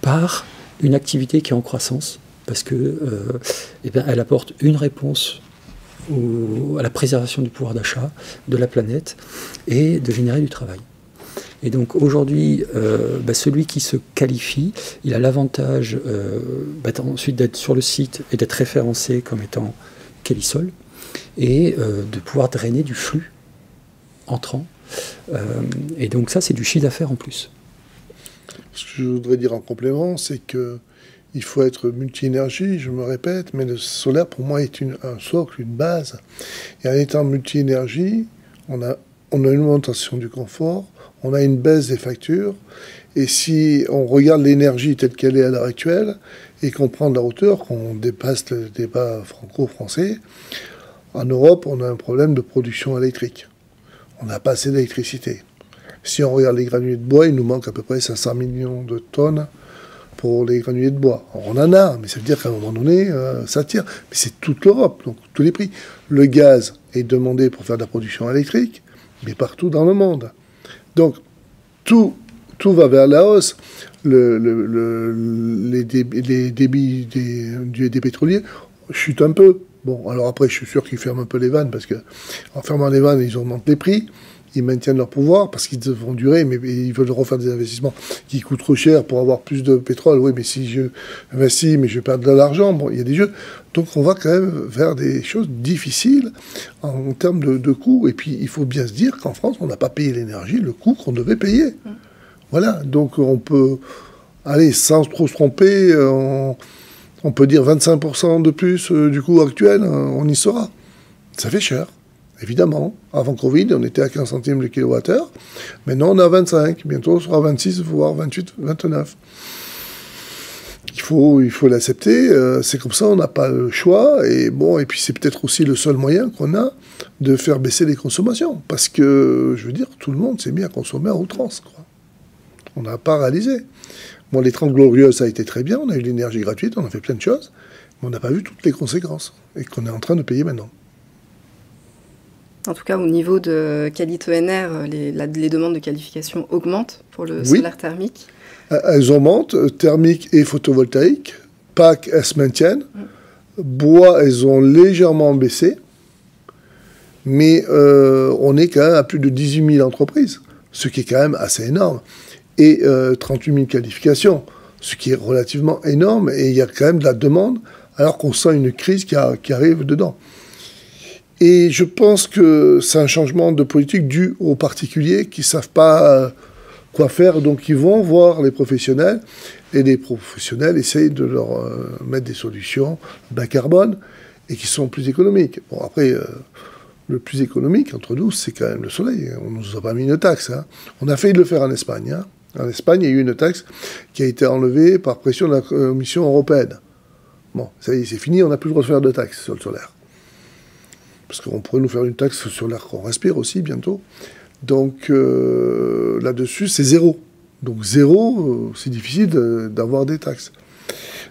Speaker 6: par une activité qui est en croissance, parce que elle apporte une réponse à la préservation du pouvoir d'achat de la planète et de générer du travail. Et donc aujourd'hui, celui qui se qualifie, il a l'avantage ensuite d'être sur le site et d'être référencé comme étant Qualisol et de pouvoir drainer du flux entrant. Et donc ça, c'est du chiffre d'affaires en plus.
Speaker 5: Ce que je voudrais dire en complément, c'est qu'il faut être multi-énergie, je me répète, mais le solaire pour moi est un socle, une base. Et en étant multi-énergie, on a une augmentation du confort, on a une baisse des factures, et si on regarde l'énergie telle qu'elle est à l'heure actuelle, et qu'on prend de la hauteur, qu'on dépasse le débat franco-français, en Europe, on a un problème de production électrique. On n'a pas assez d'électricité. Si on regarde les granulés de bois, il nous manque à peu près 500 millions de tonnes pour les granulés de bois. Alors on en a, mais ça veut dire qu'à un moment donné, ça tire. Mais c'est toute l'Europe, donc tous les prix. Le gaz est demandé pour faire de la production électrique, mais partout dans le monde. Donc tout va vers la hausse. Les débits des pétroliers chutent un peu. Bon, alors après, je suis sûr qu'ils ferment un peu les vannes, parce qu'en fermant les vannes, ils augmentent les prix. Ils maintiennent leur pouvoir parce qu'ils vont durer, mais ils veulent refaire des investissements qui coûtent trop cher pour avoir plus de pétrole. Oui, mais si je investis, mais je vais perdre de l'argent. Bon, il y a des jeux. Donc on va quand même vers des choses difficiles en termes de coûts. Et puis il faut bien se dire qu'en France, on n'a pas payé l'énergie, le coût qu'on devait payer. Voilà, donc on peut aller sans trop se tromper, on peut dire 25% de plus du coût actuel, on y sera. Ça fait cher. Évidemment, avant Covid, on était à 15 centimes le kilowattheure. Maintenant, on est à 25. Bientôt, on sera à 26, voire 28, 29. Il faut l'accepter. C'est comme ça, on n'a pas le choix. Et puis c'est peut-être aussi le seul moyen qu'on a de faire baisser les consommations. Parce que, je veux dire, tout le monde s'est mis à consommer à outrance, quoi. On n'a pas réalisé. Bon, les 30 Glorieuses, ça a été très bien. On a eu l'énergie gratuite, on a fait plein de choses. Mais on n'a pas vu toutes les conséquences. Et qu'on est en train de payer maintenant.
Speaker 1: En tout cas, au niveau de Qualito-NR, les demandes de qualification augmentent pour le solaire thermique.
Speaker 5: Elles augmentent, thermique et photovoltaïque. PAC, elles se maintiennent. Bois, elles ont légèrement baissé. Mais on est quand même à plus de 18 000 entreprises, ce qui est quand même assez énorme. Et 38 000 qualifications, ce qui est relativement énorme. Et il y a quand même de la demande, alors qu'on sent une crise qui arrive dedans. Et je pense que c'est un changement de politique dû aux particuliers qui ne savent pas quoi faire. Donc ils vont voir les professionnels, et les professionnels essayent de leur mettre des solutions bas carbone et qui sont plus économiques. Bon, après, le plus économique entre nous, c'est quand même le soleil. On ne nous a pas mis une taxe. Hein. On a failli le faire en Espagne. Hein. En Espagne, il y a eu une taxe qui a été enlevée par pression de la Commission européenne. Bon, ça y est, c'est fini, on n'a plus le droit de faire de taxe sur le solaire. Parce qu'on pourrait nous faire une taxe sur l'air qu'on respire aussi bientôt. Donc là-dessus, c'est zéro. Donc zéro, c'est difficile d'avoir des taxes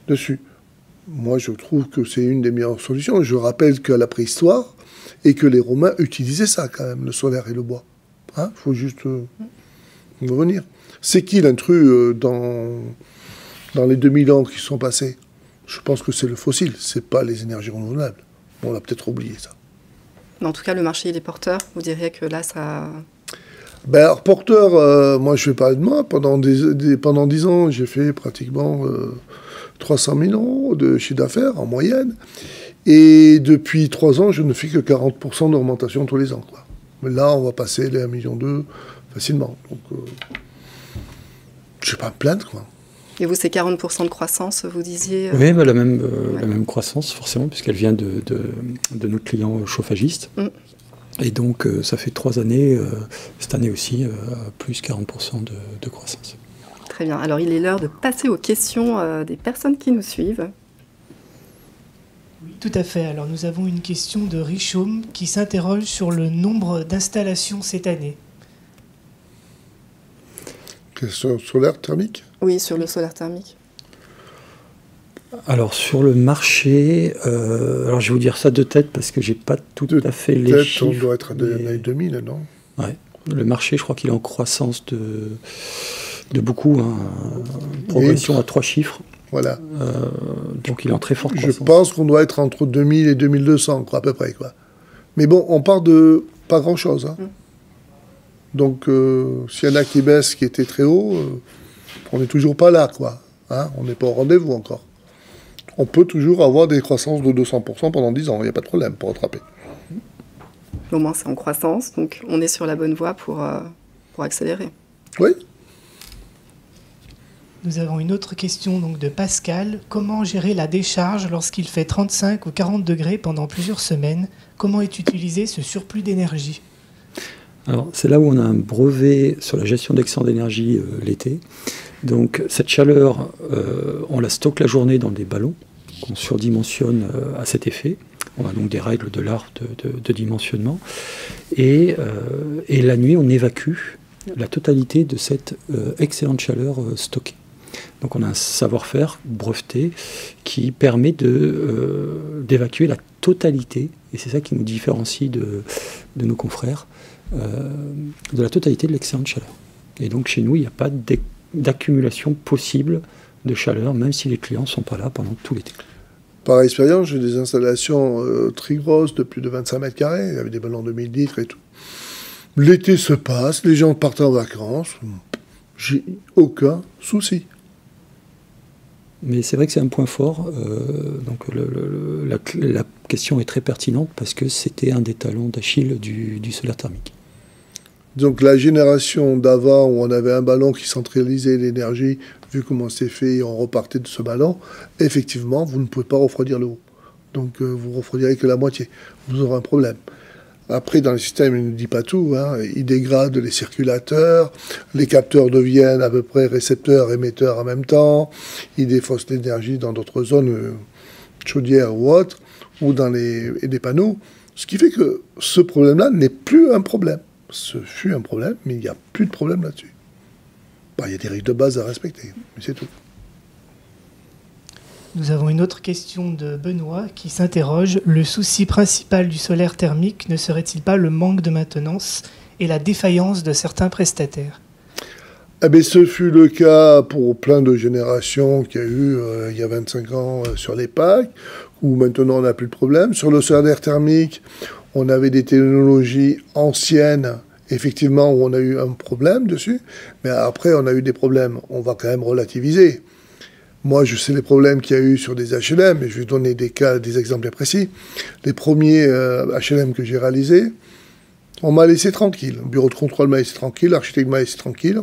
Speaker 5: dessus. Moi, je trouve que c'est une des meilleures solutions. Je rappelle qu'à la préhistoire, et que les Romains utilisaient ça quand même, le solaire et le bois. Hein, faut juste revenir. C'est qui l'intrus dans les 2000 ans qui sont passés? Je pense que c'est le fossile, c'est pas les énergies renouvelables. On l'a peut-être oublié, ça.
Speaker 1: Mais en tout cas, le marché, il est porteur. Vous diriez que là, ça...
Speaker 5: Alors, porteur, moi, je vais parler de moi. Pendant 10 ans, j'ai fait pratiquement 300 000 € de chiffre d'affaires en moyenne. Et depuis 3 ans, je ne fais que 40% d'augmentation tous les ans, quoi. Mais là, on va passer les 1,2 million facilement. Donc, je ne vais pas me plaindre, quoi.
Speaker 1: Et vous, c'est 40% de croissance, vous disiez
Speaker 6: Oui, la même croissance, forcément, puisqu'elle vient de nos clients chauffagistes. Et donc, ça fait 3 années, cette année aussi, plus 40% de croissance.
Speaker 1: Très bien. Alors, il est l'heure de passer aux questions des personnes qui nous suivent.
Speaker 4: Oui, tout à fait. Alors, nous avons une question de Richaume qui s'interroge sur le nombre d'installations cette année.
Speaker 5: Question solaire thermique?
Speaker 1: Oui, sur le solaire thermique.
Speaker 6: Alors sur le marché, alors je vais vous dire ça de tête parce que j'ai pas tout à fait les chiffres.
Speaker 5: On doit être à l'année 2000, non?
Speaker 6: Ouais. Le marché, je crois qu'il est en croissance de beaucoup, hein, progression à 3 chiffres.
Speaker 5: Voilà.
Speaker 6: Donc il est en très forte croissance.
Speaker 5: Je pense qu'on doit être entre 2000 et 2200, quoi, à peu près, quoi. Mais bon, on part de pas grand-chose. Hein. Donc, s'il y en a qui baissent, qui étaient très haut, on n'est toujours pas là, quoi. Hein, on n'est pas au rendez-vous encore. On peut toujours avoir des croissances de 200% pendant 10 ans, il n'y a pas de problème pour rattraper.
Speaker 1: Au moins, c'est en croissance, donc on est sur la bonne voie pour accélérer.
Speaker 5: Oui.
Speaker 4: Nous avons une autre question donc, de Pascal. Comment gérer la décharge lorsqu'il fait 35 ou 40 degrés pendant plusieurs semaines? Comment est utilisé ce surplus d'énergie?
Speaker 6: Alors, c'est là où on a un brevet sur la gestion d'excédent d'énergie l'été. Donc, cette chaleur, on la stocke la journée dans des ballons qu'on surdimensionne à cet effet. On a donc des règles de l'art de dimensionnement. Et la nuit, on évacue la totalité de cette excellente chaleur stockée. Donc, on a un savoir-faire breveté qui permet d'évacuer la totalité, et c'est ça qui nous différencie de nos confrères, de la totalité de l'excédent de chaleur. Et donc chez nous, il n'y a pas d'accumulation possible de chaleur, même si les clients ne sont pas là pendant tout l'été.
Speaker 5: Par expérience, j'ai des installations très grosses de plus de 25 mètres carrés, avec des ballons de 1000 litres et tout. L'été se passe, les gens partent en vacances, j'ai aucun souci.
Speaker 6: Mais c'est vrai que c'est un point fort, donc la question est très pertinente parce que c'était un des talons d'Achille du solaire thermique.
Speaker 5: Donc la génération d'avant où on avait un ballon qui centralisait l'énergie, vu comment c'est fait, et on repartait de ce ballon, effectivement, vous ne pouvez pas refroidir le haut. Donc vous refroidirez que la moitié. Vous aurez un problème. Après, dans le système, il ne dit pas tout. Hein. Il dégrade les circulateurs, les capteurs deviennent à peu près récepteurs, émetteurs en même temps. Il défausse l'énergie dans d'autres zones, chaudières ou autres, ou dans des panneaux. Ce qui fait que ce problème-là n'est plus un problème. Ce fut un problème, mais il n'y a plus de problème là-dessus. Bah, il y a des règles de base à respecter, mais c'est tout.
Speaker 4: Nous avons une autre question de Benoît qui s'interroge. Le souci principal du solaire thermique ne serait-il pas le manque de maintenance et la défaillance de certains prestataires?
Speaker 5: Eh bien, ce fut le cas pour plein de générations qu'il y a eu il y a 25 ans sur les packs, où maintenant on n'a plus de problème. Sur le solaire thermique, on avait des technologies anciennes, effectivement, où on a eu un problème dessus, mais après on a eu des problèmes. On va quand même relativiser. Moi, je sais les problèmes qu'il y a eu sur des HLM, et je vais donner des exemples bien précis. Les premiers HLM que j'ai réalisés, on m'a laissé tranquille. Le bureau de contrôle m'a laissé tranquille, l'architecte m'a laissé tranquille.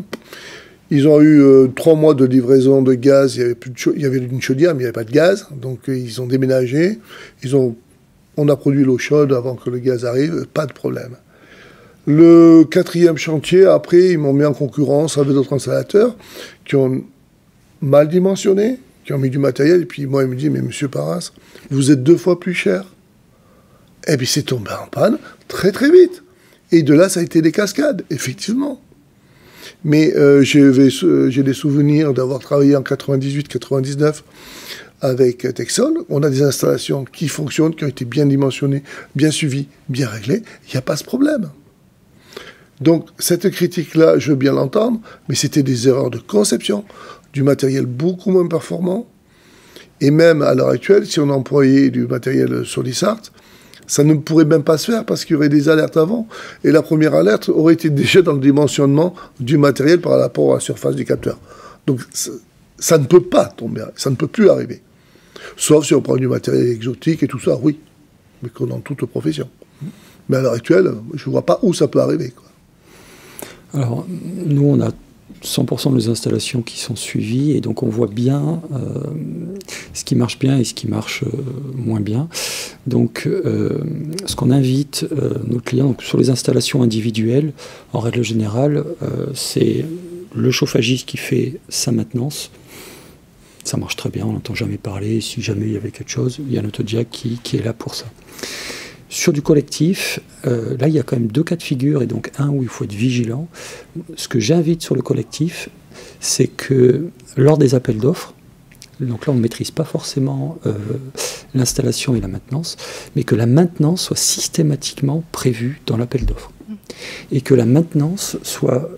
Speaker 5: Ils ont eu 3 mois de livraison de gaz, il y avait une chaudière, mais il n'y avait pas de gaz, donc ils ont déménagé. On a produit l'eau chaude avant que le gaz arrive, pas de problème. Le 4e chantier, après, ils m'ont mis en concurrence avec d'autres installateurs qui ont mal dimensionné, qui ont mis du matériel, et puis moi, il me dit, mais monsieur Parras, vous êtes 2 fois plus cher. Et puis c'est tombé en panne très très vite. Et de là, ça a été des cascades, effectivement. Mais j'ai des souvenirs d'avoir travaillé en 98-99 avec Texol. On a des installations qui fonctionnent, qui ont été bien dimensionnées, bien suivies, bien réglées. Il n'y a pas ce problème. Donc cette critique-là, je veux bien l'entendre, mais c'était des erreurs de conception, du matériel beaucoup moins performant. Et même à l'heure actuelle, si on employait du matériel Solisart, ça ne pourrait même pas se faire parce qu'il y aurait des alertes avant. Et la première alerte aurait été déjà dans le dimensionnement du matériel par rapport à la surface du capteur. Donc ça ne peut pas tomber, ça ne peut plus arriver. Sauf si on prend du matériel exotique et tout ça, oui. Mais comme dans toute profession. Mais à l'heure actuelle, je ne vois pas où ça peut arriver, quoi.
Speaker 6: Alors, nous, on a 100% de nos installations qui sont suivies et donc on voit bien ce qui marche bien et ce qui marche moins bien. Donc ce qu'on invite nos clients donc, sur les installations individuelles, en règle générale, c'est le chauffagiste qui fait sa maintenance, ça marche très bien, on n'entend jamais parler. Si jamais il y avait quelque chose, il y a un autodiac qui est là pour ça. Sur du collectif, là il y a quand même 2 cas de figure, et donc un où il faut être vigilant. Ce que j'invite sur le collectif, c'est que lors des appels d'offres, donc là on ne maîtrise pas forcément l'installation et la maintenance, mais que la maintenance soit systématiquement prévue dans l'appel d'offres. Et que la maintenance soit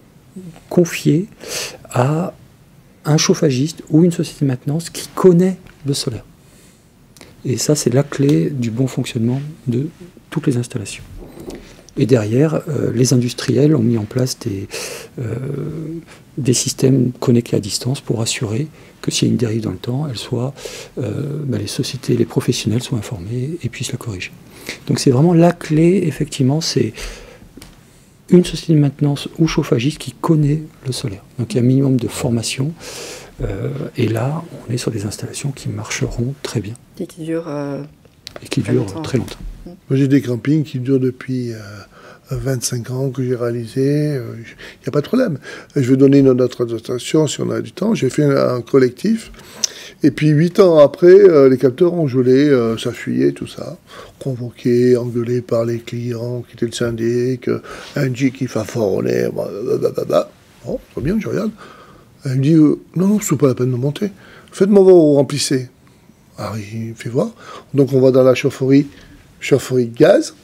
Speaker 6: confiée à un chauffagiste ou une société de maintenance qui connaît le solaire. Et ça, c'est la clé du bon fonctionnement de toutes les installations. Et derrière, les industriels ont mis en place des systèmes connectés à distance pour assurer que s'il y a une dérive dans le temps, les sociétés, les professionnels soient informés et puissent la corriger. Donc c'est vraiment la clé, effectivement, c'est une société de maintenance ou chauffagiste qui connaît le solaire. Donc il y a un minimum de formation. Et là, on est sur des installations qui marcheront très bien.
Speaker 1: Et qui durent,
Speaker 6: très longtemps.
Speaker 5: Moi, j'ai des campings qui durent depuis 25 ans que j'ai réalisé. Il n'y a pas de problème. Je vais donner une autre illustration si on a du temps. J'ai fait un collectif. Et puis 8 ans après, les capteurs ont gelé, ça fuyait, tout ça. Convoqué, engueulé par les clients, qui étaient le syndic, un G qui fanfaronnait, blablabla. Bon, très bien, je regarde. Elle me dit, non, c'est pas la peine de monter. Faites-moi voir où vous remplissez. Alors il fait voir. Donc on va dans la chaufferie gaz.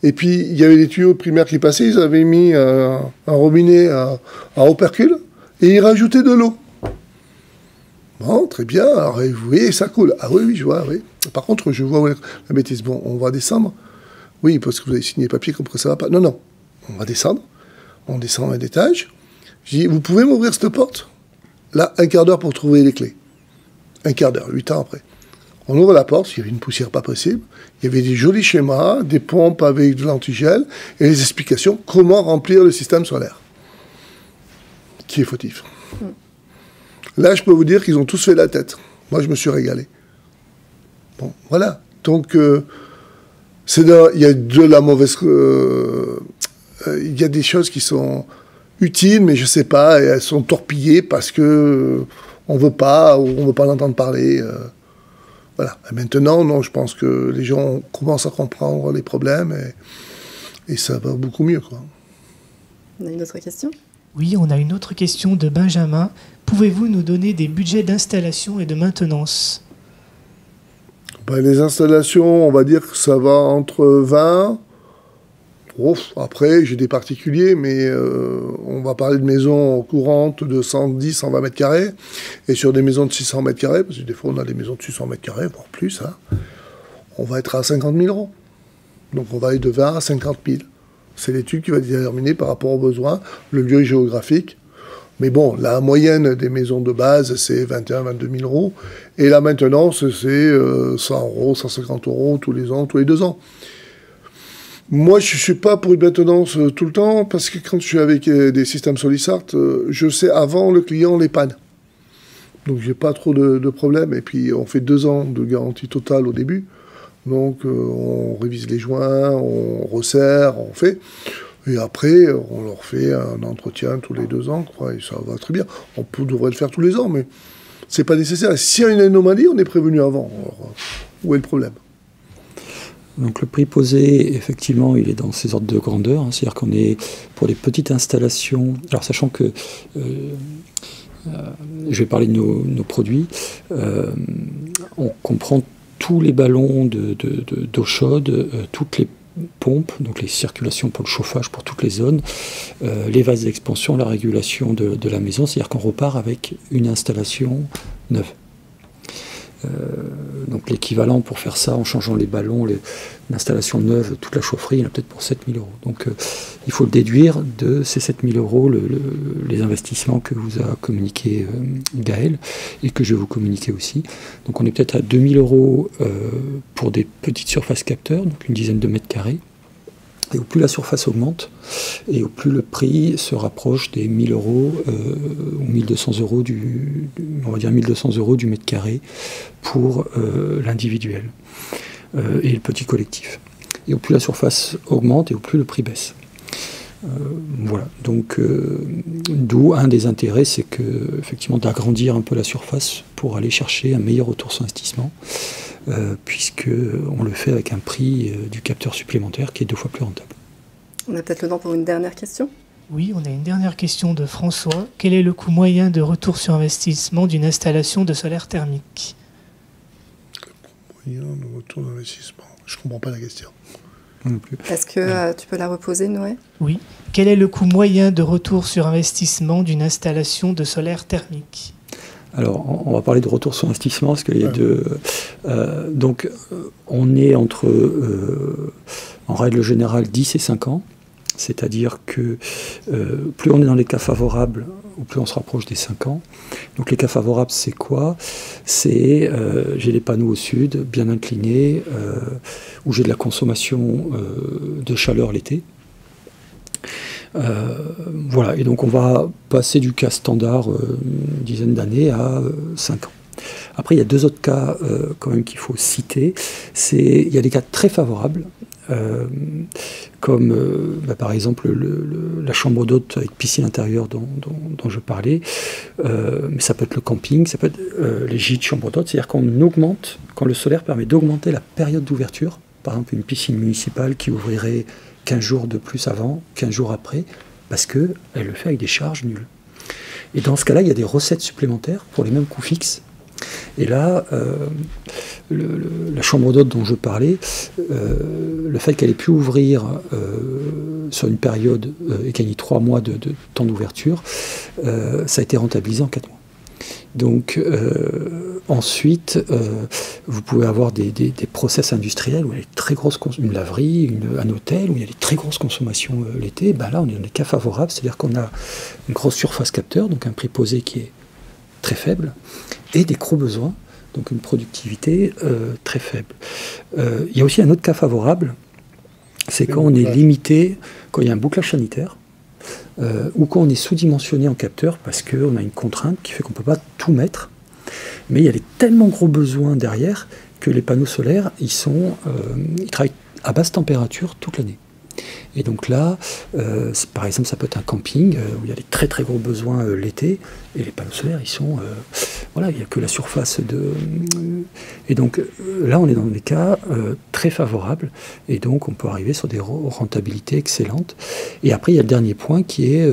Speaker 5: Et puis il y avait des tuyaux primaires qui passaient, ils avaient mis un robinet à opercule et ils rajoutaient de l'eau. Bon, très bien, alors vous voyez, ça coule. Ah oui, je vois, oui. Par contre, je vois la bêtise. Bon, on va descendre. Oui, parce que vous avez signé papier comme ça va pas. Non, on va descendre. On descend un étage. Je dis, vous pouvez m'ouvrir cette porte? Là, un quart d'heure pour trouver les clés. Un quart d'heure, 8 ans après. On ouvre la porte, il y avait une poussière pas possible. Il y avait des jolis schémas, des pompes avec de l'antigel et les explications comment remplir le système solaire. Qui est fautif. Là, je peux vous dire qu'ils ont tous fait la tête. Moi, je me suis régalé. Bon, voilà. Donc, il y a de la mauvaise... il y a des choses qui sont utiles, mais je ne sais pas, et elles sont torpillées parce que on ne veut pas, ou on ne veut pas en entendre parler. Voilà. Et maintenant, non, je pense que les gens commencent à comprendre les problèmes et ça va beaucoup mieux, quoi.
Speaker 1: On a une autre question ?
Speaker 4: Oui, on a une autre question de Benjamin. Pouvez-vous nous donner des budgets d'installation et de maintenance?
Speaker 5: Les installations, on va dire que ça va entre 20... après, j'ai des particuliers, mais on va parler de maisons courantes de 110, 120 mètres carrés, et sur des maisons de 600 mètres carrés, parce que des fois on a des maisons de 600 mètres carrés, voire plus, hein, on va être à 50 000 euros. Donc on va aller de 20 à 50 000. C'est l'étude qui va déterminer par rapport aux besoins, le lieu géographique. Mais bon, la moyenne des maisons de base, c'est 21 000, 22 000 euros. Et la maintenance, c'est 100 euros, 150 euros tous les ans, tous les 2 ans. Moi, je ne suis pas pour une maintenance tout le temps, parce que quand je suis avec des systèmes Solisart, je sais avant le client les pannes. Donc, j'ai pas trop de problèmes. Et puis, on fait 2 ans de garantie totale au début. Donc, on révise les joints, on resserre, on fait. Et après, on leur fait un entretien tous les 2 ans, quoi, et ça va très bien. On devrait le faire tous les ans, mais c'est pas nécessaire. S'il y a une anomalie, on est prévenu avant. Alors, où est le problème?
Speaker 6: Donc le prix posé, effectivement, il est dans ces ordres de grandeur. Hein, c'est-à-dire qu'on est pour les petites installations. Alors sachant que je vais parler de nos produits, on comprend tous les ballons d'eau chaude, toutes les pompes, donc les circulations pour le chauffage pour toutes les zones, les vases d'expansion, la régulation de la maison. C'est-à-dire qu'on repart avec une installation neuve. Donc l'équivalent pour faire ça en changeant les ballons, l'installation neuve, toute la chaufferie, il y en a peut-être pour 7 000 euros. Donc il faut le déduire de ces 7 000 euros, les investissements que vous a communiqué Gaël et que je vais vous communiquer aussi. Donc on est peut-être à 2 000 euros pour des petites surfaces capteurs, donc une dizaine de mètres carrés. Et au plus la surface augmente, et au plus le prix se rapproche des 1 000 euros ou 1 200 euros on va dire 1 200 euros du mètre carré pour l'individuel et le petit collectif. Et au plus la surface augmente, et au plus le prix baisse. Voilà, donc d'où un des intérêts, c'est que effectivement d'agrandir un peu la surface pour aller chercher un meilleur retour sur investissement, puisque on le fait avec un prix du capteur supplémentaire qui est 2 fois plus rentable.
Speaker 1: On a peut-être le temps pour une dernière question.
Speaker 4: Oui, on a une dernière question de François. Quel est le coût moyen de retour sur investissement d'une installation de solaire thermique?
Speaker 5: Moyen de retour d'investissement. Je ne comprends pas la question.
Speaker 6: Non plus.
Speaker 1: Est-ce que tu peux la reposer, Noé?
Speaker 4: Oui. Quel est le coût moyen de retour sur investissement d'une installation de solaire thermique?
Speaker 6: Alors, on va parler de retour sur investissement, parce qu'il y a deux... donc, on est entre, en règle générale, 10 et 5 ans. C'est-à-dire que plus on est dans les cas favorables, ou plus on se rapproche des 5 ans. Donc les cas favorables, c'est quoi? C'est j'ai les panneaux au sud, bien inclinés, où j'ai de la consommation de chaleur l'été. Voilà, et donc on va passer du cas standard une dizaine d'années à 5 ans. Après, il y a 2 autres cas quand même qu'il faut citer. Il y a des cas très favorables, comme par exemple la chambre d'hôte avec piscine intérieure dont je parlais, mais ça peut être le camping, ça peut être les gîtes chambre d'hôte, c'est-à-dire qu'on augmente, quand le solaire permet d'augmenter la période d'ouverture, par exemple une piscine municipale qui ouvrirait 15 jours de plus avant, 15 jours après, parce qu'elle le fait avec des charges nulles. Et dans ce cas-là, il y a des recettes supplémentaires pour les mêmes coûts fixes. Et là, la chambre d'hôte dont je parlais, le fait qu'elle ait pu ouvrir sur une période et gagner 3 mois de temps d'ouverture, ça a été rentabilisé en 4 mois. Donc ensuite, vous pouvez avoir des process industriels où il y a des très grosses une laverie, un hôtel où il y a des très grosses consommations l'été. Ben là, on est dans des cas favorables, c'est-à-dire qu'on a une grosse surface capteur, donc un prix posé qui est très faible, et des gros besoins, donc une productivité très faible. Il y a aussi un autre cas favorable, c'est quand on est limité, quand il y a un bouclage sanitaire, ou quand on est sous-dimensionné en capteur, parce qu'on a une contrainte qui fait qu'on ne peut pas tout mettre, mais il y a des tellement gros besoins derrière que les panneaux solaires, ils travaillent à basse température toute l'année. Et donc là, par exemple, ça peut être un camping où il y a des très très gros besoins l'été, et les panneaux solaires, ils sont... voilà, il n'y a que la surface de... et donc là, on est dans des cas très favorables, et donc on peut arriver sur des rentabilités excellentes. Et après, il y a le dernier point qui est...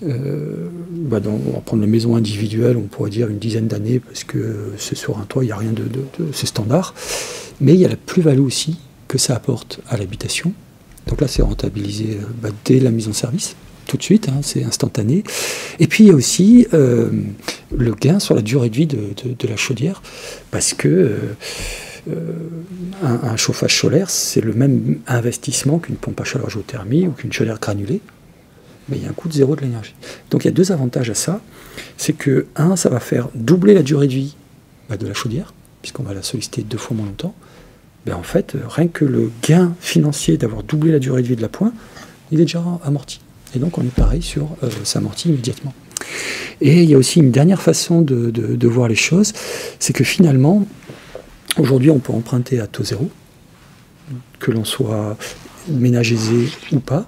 Speaker 6: on va prendre les maisons individuelles, on pourrait dire une dizaine d'années, parce que c'est sur un toit, il n'y a rien c'est standard. Mais il y a la plus-value aussi que ça apporte à l'habitation. Donc là, c'est rentabilisé dès la mise en service, tout de suite, hein, c'est instantané. Et puis, il y a aussi le gain sur la durée de vie de la chaudière, parce que un chauffage solaire, c'est le même investissement qu'une pompe à chaleur géothermie ou qu'une chaudière granulée, mais il y a un coût de zéro de l'énergie. Donc il y a 2 avantages à ça, c'est que, ça va faire doubler la durée de vie de la chaudière, puisqu'on va la solliciter 2 fois moins longtemps. Ben en fait, rien que le gain financier d'avoir doublé la durée de vie de la pointe, il est déjà amorti. Et donc on est pareil sur ça amortit immédiatement. Et il y a aussi une dernière façon de voir les choses, c'est que finalement, aujourd'hui on peut emprunter à taux zéro, que l'on soit ménage aisé ou pas,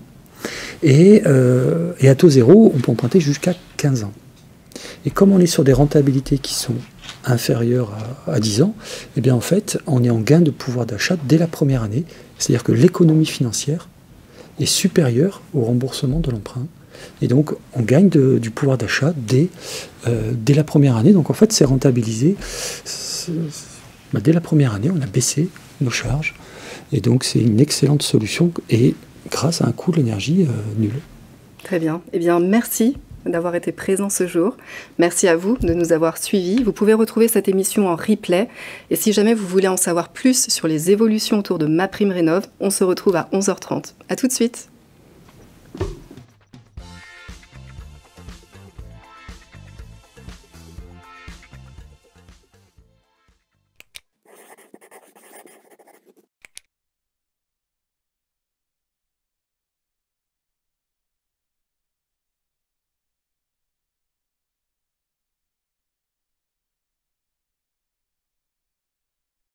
Speaker 6: et à taux zéro, on peut emprunter jusqu'à 15 ans. Et comme on est sur des rentabilités qui sont inférieures à 10 ans, eh bien en fait, on est en gain de pouvoir d'achat dès la première année. C'est-à-dire que l'économie financière est supérieure au remboursement de l'emprunt. Et donc, on gagne du pouvoir d'achat dès la première année. Donc en fait, c'est rentabilisé. Dès la première année, on a baissé nos charges. Et donc, c'est une excellente solution, et grâce à un coût de l'énergie nul.
Speaker 1: Très bien. Eh bien, merci d'avoir été présent ce jour. Merci à vous de nous avoir suivis. Vous pouvez retrouver cette émission en replay. Et si jamais vous voulez en savoir plus sur les évolutions autour de MaPrimeRénov', on se retrouve à 11h30. À tout de suite.